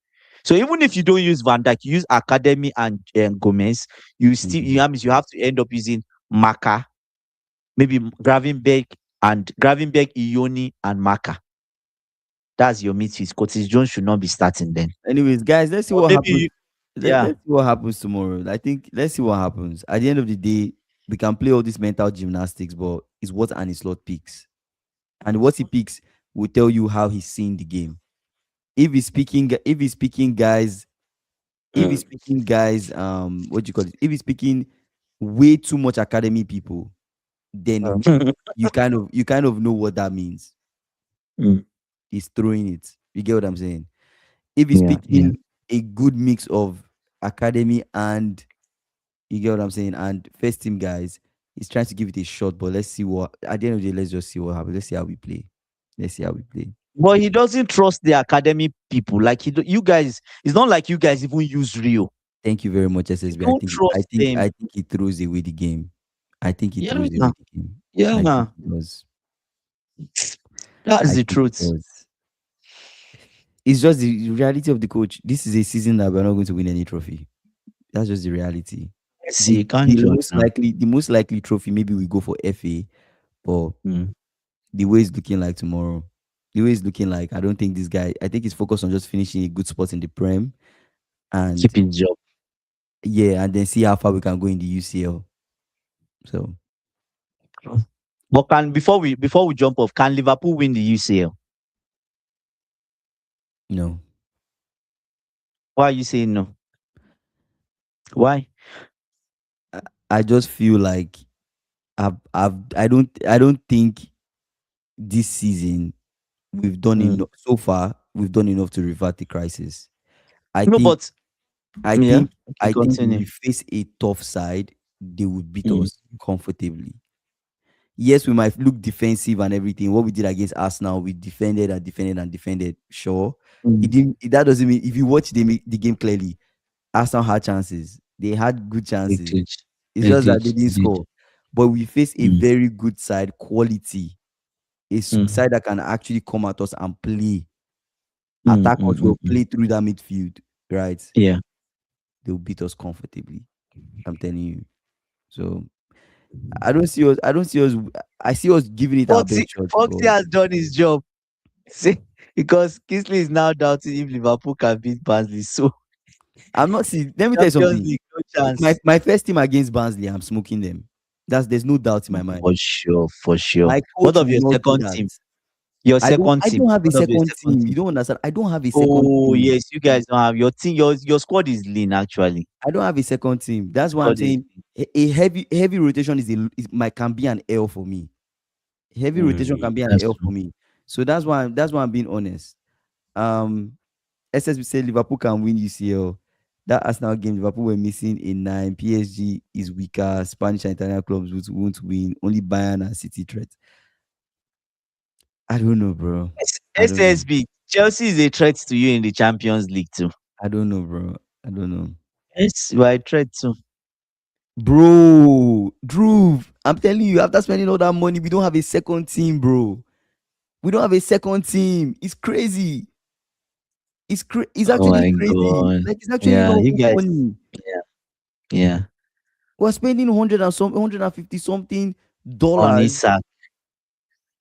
So even if you don't use Van Dijk, you use Academy and Gomez, Mm-hmm. you have to end up using Maka, maybe Gravenberg, Ioni, and Maka. That's your midfield. Curtis Jones should not be starting then. Anyways, guys, let's see Or what maybe happens. yeah. Let's see what happens tomorrow. I think let's see what happens. At the end of the day, we can play all this mental gymnastics, but it's what Annie Slot picks. And what he picks will tell you how he's seeing the game. If he's speaking guys, Mm. what do you call it? If he's speaking way too much academy people, then you kind of know what that means. Mm. He's throwing it. You get what I'm saying? If he's Yeah, yeah. picking a good mix of academy and you get what I'm saying, and first team guys, he's trying to give it a shot. But let's see what at the end of the day, let's just see what happens. Let's see how we play. Let's see how we play. But he doesn't trust the academy people. Like you guys, it's not like you guys even use Rio. Thank you very much, You SSB. I don't think I trust think them. I think he throws away the game. I think he Yeah, throws away the game. I yeah. think he does. That's I the think he truth. does. It's just the reality of the coach. This is a season that we're not going to win any trophy. That's just the reality. Let's see, The you can't the judge most now. likely the most likely trophy maybe we go for FA, but Mm. the way it's looking like tomorrow, the way it's looking like, I don't think this guy. I think he's focused on just finishing a good spot in the Prem, and Keep his job. yeah, and then see how far we can go in the UCL. So But before we jump off, can Liverpool win the UCL? no, Why are you saying no? Why? I, I just feel like I don't think this season we've done Mm. enough so far. We've done enough to revert the crisis. I No, think but I yeah. think Okay, I think if continue. we face a tough side, they would beat Mm. us comfortably. Yes, we might look defensive and everything. What we did against Arsenal, we defended and defended and defended. Sure, it Mm. didn't. That doesn't mean if you watch the game clearly, Arsenal had chances. They had good They chances. did. It's They just did. that they They didn't did. score. But we face a Mm. very good side, quality, Mm. side that can actually come at us and play, Mm. attack Mm. us, Mm. will play through that midfield, right? Yeah. They'll beat us comfortably. I'm telling you. So I don't see us. I see us giving it our Foxy, best shot, Foxy but has done his job. See, because Kingsley is now doubting if Liverpool can beat Barnsley. So I'm not see. Let me tell you Champions something. League, no My chance. my first team against Barnsley, I'm smoking them. There's no doubt in my mind. For sure, for sure. My What coach of will your not do second that. team? Your I don't second I team. don't have a What of your second second team. You team? don't understand. I don't have a second Oh team. yes, you guys don't have your team. Your squad is lean actually. I don't have a second team. That's why I'm Squad is saying a heavy rotation can be an L for me. Heavy rotation lean. can be an That's L true. for me. So that's why I'm being honest. Um, SSB said Liverpool can win UCL. That Arsenal game, Liverpool were missing a nine. PSG is weaker. Spanish and Italian clubs won't win. Only Bayern and City threat. I don't know, bro. I don't know. SSB. Chelsea is a threat to you in the Champions League too. I don't know, bro. I don't know. Yes, you are a threat too. Bro, Drew, I'm telling you, after spending all that money, we don't have a second team, bro. We don't have a second team. It's crazy. It's Oh actually my crazy. god. Like it's actually Yeah, not you even guys. funny. Yeah, yeah. We're spending 150 something On dollars Isak.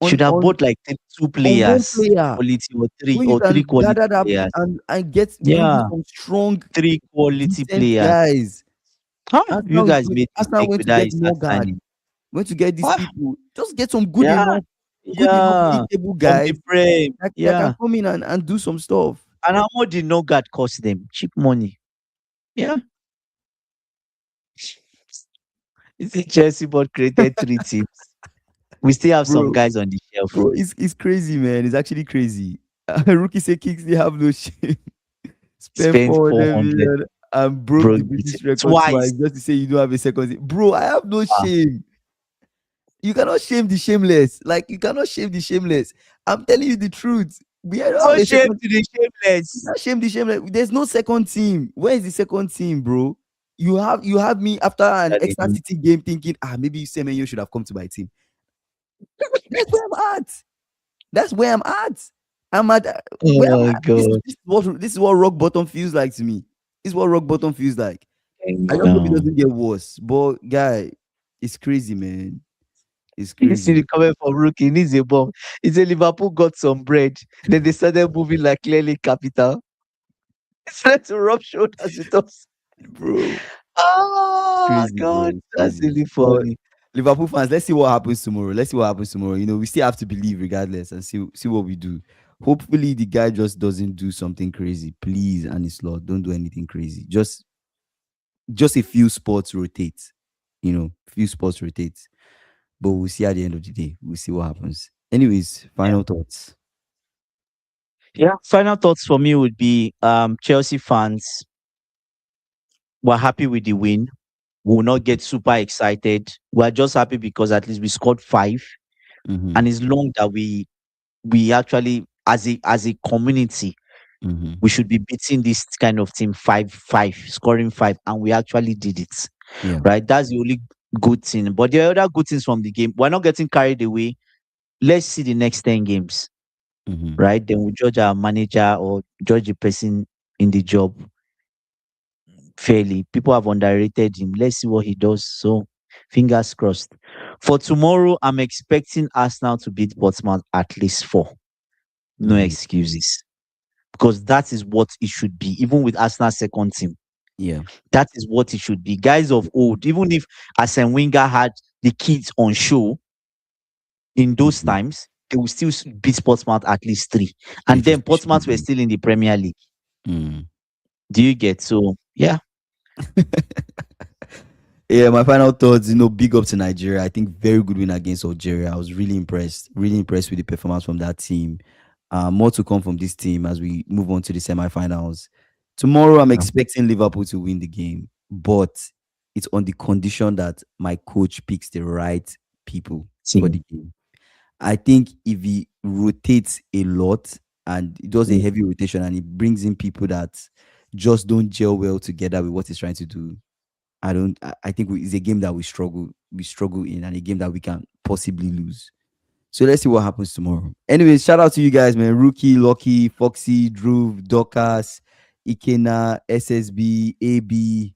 on Should have on bought like two on one players, player quality when you or three can gather quality that players. and get bring in Yeah, some strong, three quality decent players. guys. Huh? You Arsenal is guys going, made Arsenal mistake went with to that get Isak Morgan, signing. went to get these What? people. Just get some Yeah, good enough yeah. mid-table From the guys Prem. that can Yeah. come in and do some stuff. And how much did Nogard cost them? Cheap money. Yeah. You see, Chelsea bought created three teams. We still have some Bro, guys on the shelf. it's crazy, man. It's actually crazy. Rookie say kicks they have no shame. Spend Spent 400 400, million and broke broke the it British record twice twice. just to say you don't have a second seat. Bro, I have no Ah, shame. You cannot shame the shameless. Like you cannot shame the shameless. I'm telling you the truth. We don't no have a shame second. to the You shameless. can't shame the shameless. There's no second team. Where is the second team, bro? You have me after an That they extra do. city game thinking, maybe Semenyo should have come to my team. That's where I'm at. That's where I'm at. I'm at where Oh I'm my at. This is god. this is what this is what rock bottom feels like to me. This is what rock bottom feels like. I just hope it No. doesn't get worse. But guy, it's crazy, man. It's You see crazy. the comment from Rookie, he needs a bomb. He said Liverpool got some bread. Then they started moving like clearly capital. It's like to rub shoulders with us. Bro. Oh Crazy, bro. god, It's that's crazy. really But funny. Liverpool fans, let's see what happens tomorrow. Let's see what happens tomorrow. We still have to believe regardless and see what we do. Hopefully the guy just doesn't do something crazy. Please, and it's Lord, don't do anything crazy. Just a few spots rotate. Few spots rotate. But we'll see at the end of the day. We'll see what happens. Anyways, Yeah. final thoughts. Yeah. Final thoughts for me would be Chelsea fans were happy with the win. We will not get super excited. We're just happy because at least we scored five. Mm-hmm. And it's long that we actually as a community Mm-hmm. we should be beating this kind of team 5-5, scoring five, and we actually did it. Yeah. Right? That's the only good thing. But the other good things from the game, we're not getting carried away. Let's see the next 10 games, Mm-hmm. right? Then we judge our manager or judge the person in the job fairly. People have underrated him. Let's see what he does. So fingers crossed. For tomorrow, I'm expecting Arsenal to beat Portsmouth at least four. No Mm-hmm. excuses. Because that is what it should be, even with Arsenal's second team. Yeah. That is what it should be. Guys of old, even if Arsene Wenger had the kids on show in those Mm-hmm. times, they will still beat Portsmouth at least three. And then They should Portsmouth were be. still in the Premier League. Mm. Do you get? So, yeah. Yeah, my final thoughts, big up to Nigeria. I think very good win against Algeria. I was really impressed with the performance from that team. More to come from this team as we move on to the semifinals. Tomorrow, I'm Yeah. expecting Liverpool to win the game, but it's on the condition that my coach picks the right people for Team. the game. I think if he rotates a lot and he does a Mm. heavy rotation and he brings in people that just don't gel well together with what he's trying to do, I don't. I think it's a game that we struggle. We struggle in, and a game that we can possibly lose. So let's see what happens tomorrow. Anyways, shout out to you guys, man. Rookie, Lucky, Foxy, Drew, Docas, Ikena, SSB, AB,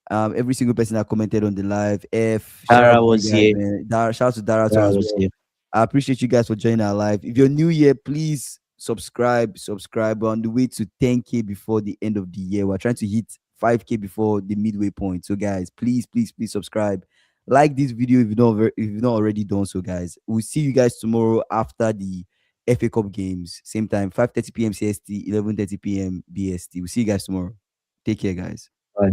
every single person that commented on the live. Shout out Dara to you was guys, here. man. Shout out to Darato Dara as was well. here. I appreciate you guys for joining our live. If you're new here, please subscribe. We're on the way to 10K before the end of the year. We're trying to hit 5K before the midway point. So, guys, please subscribe. Like this video if you've not already done so, guys. We'll see you guys tomorrow after the FA Cup games. Same time, 5:30 p.m. CST, 11:30 p.m. BST. We'll see you guys tomorrow. Take care, guys. Bye.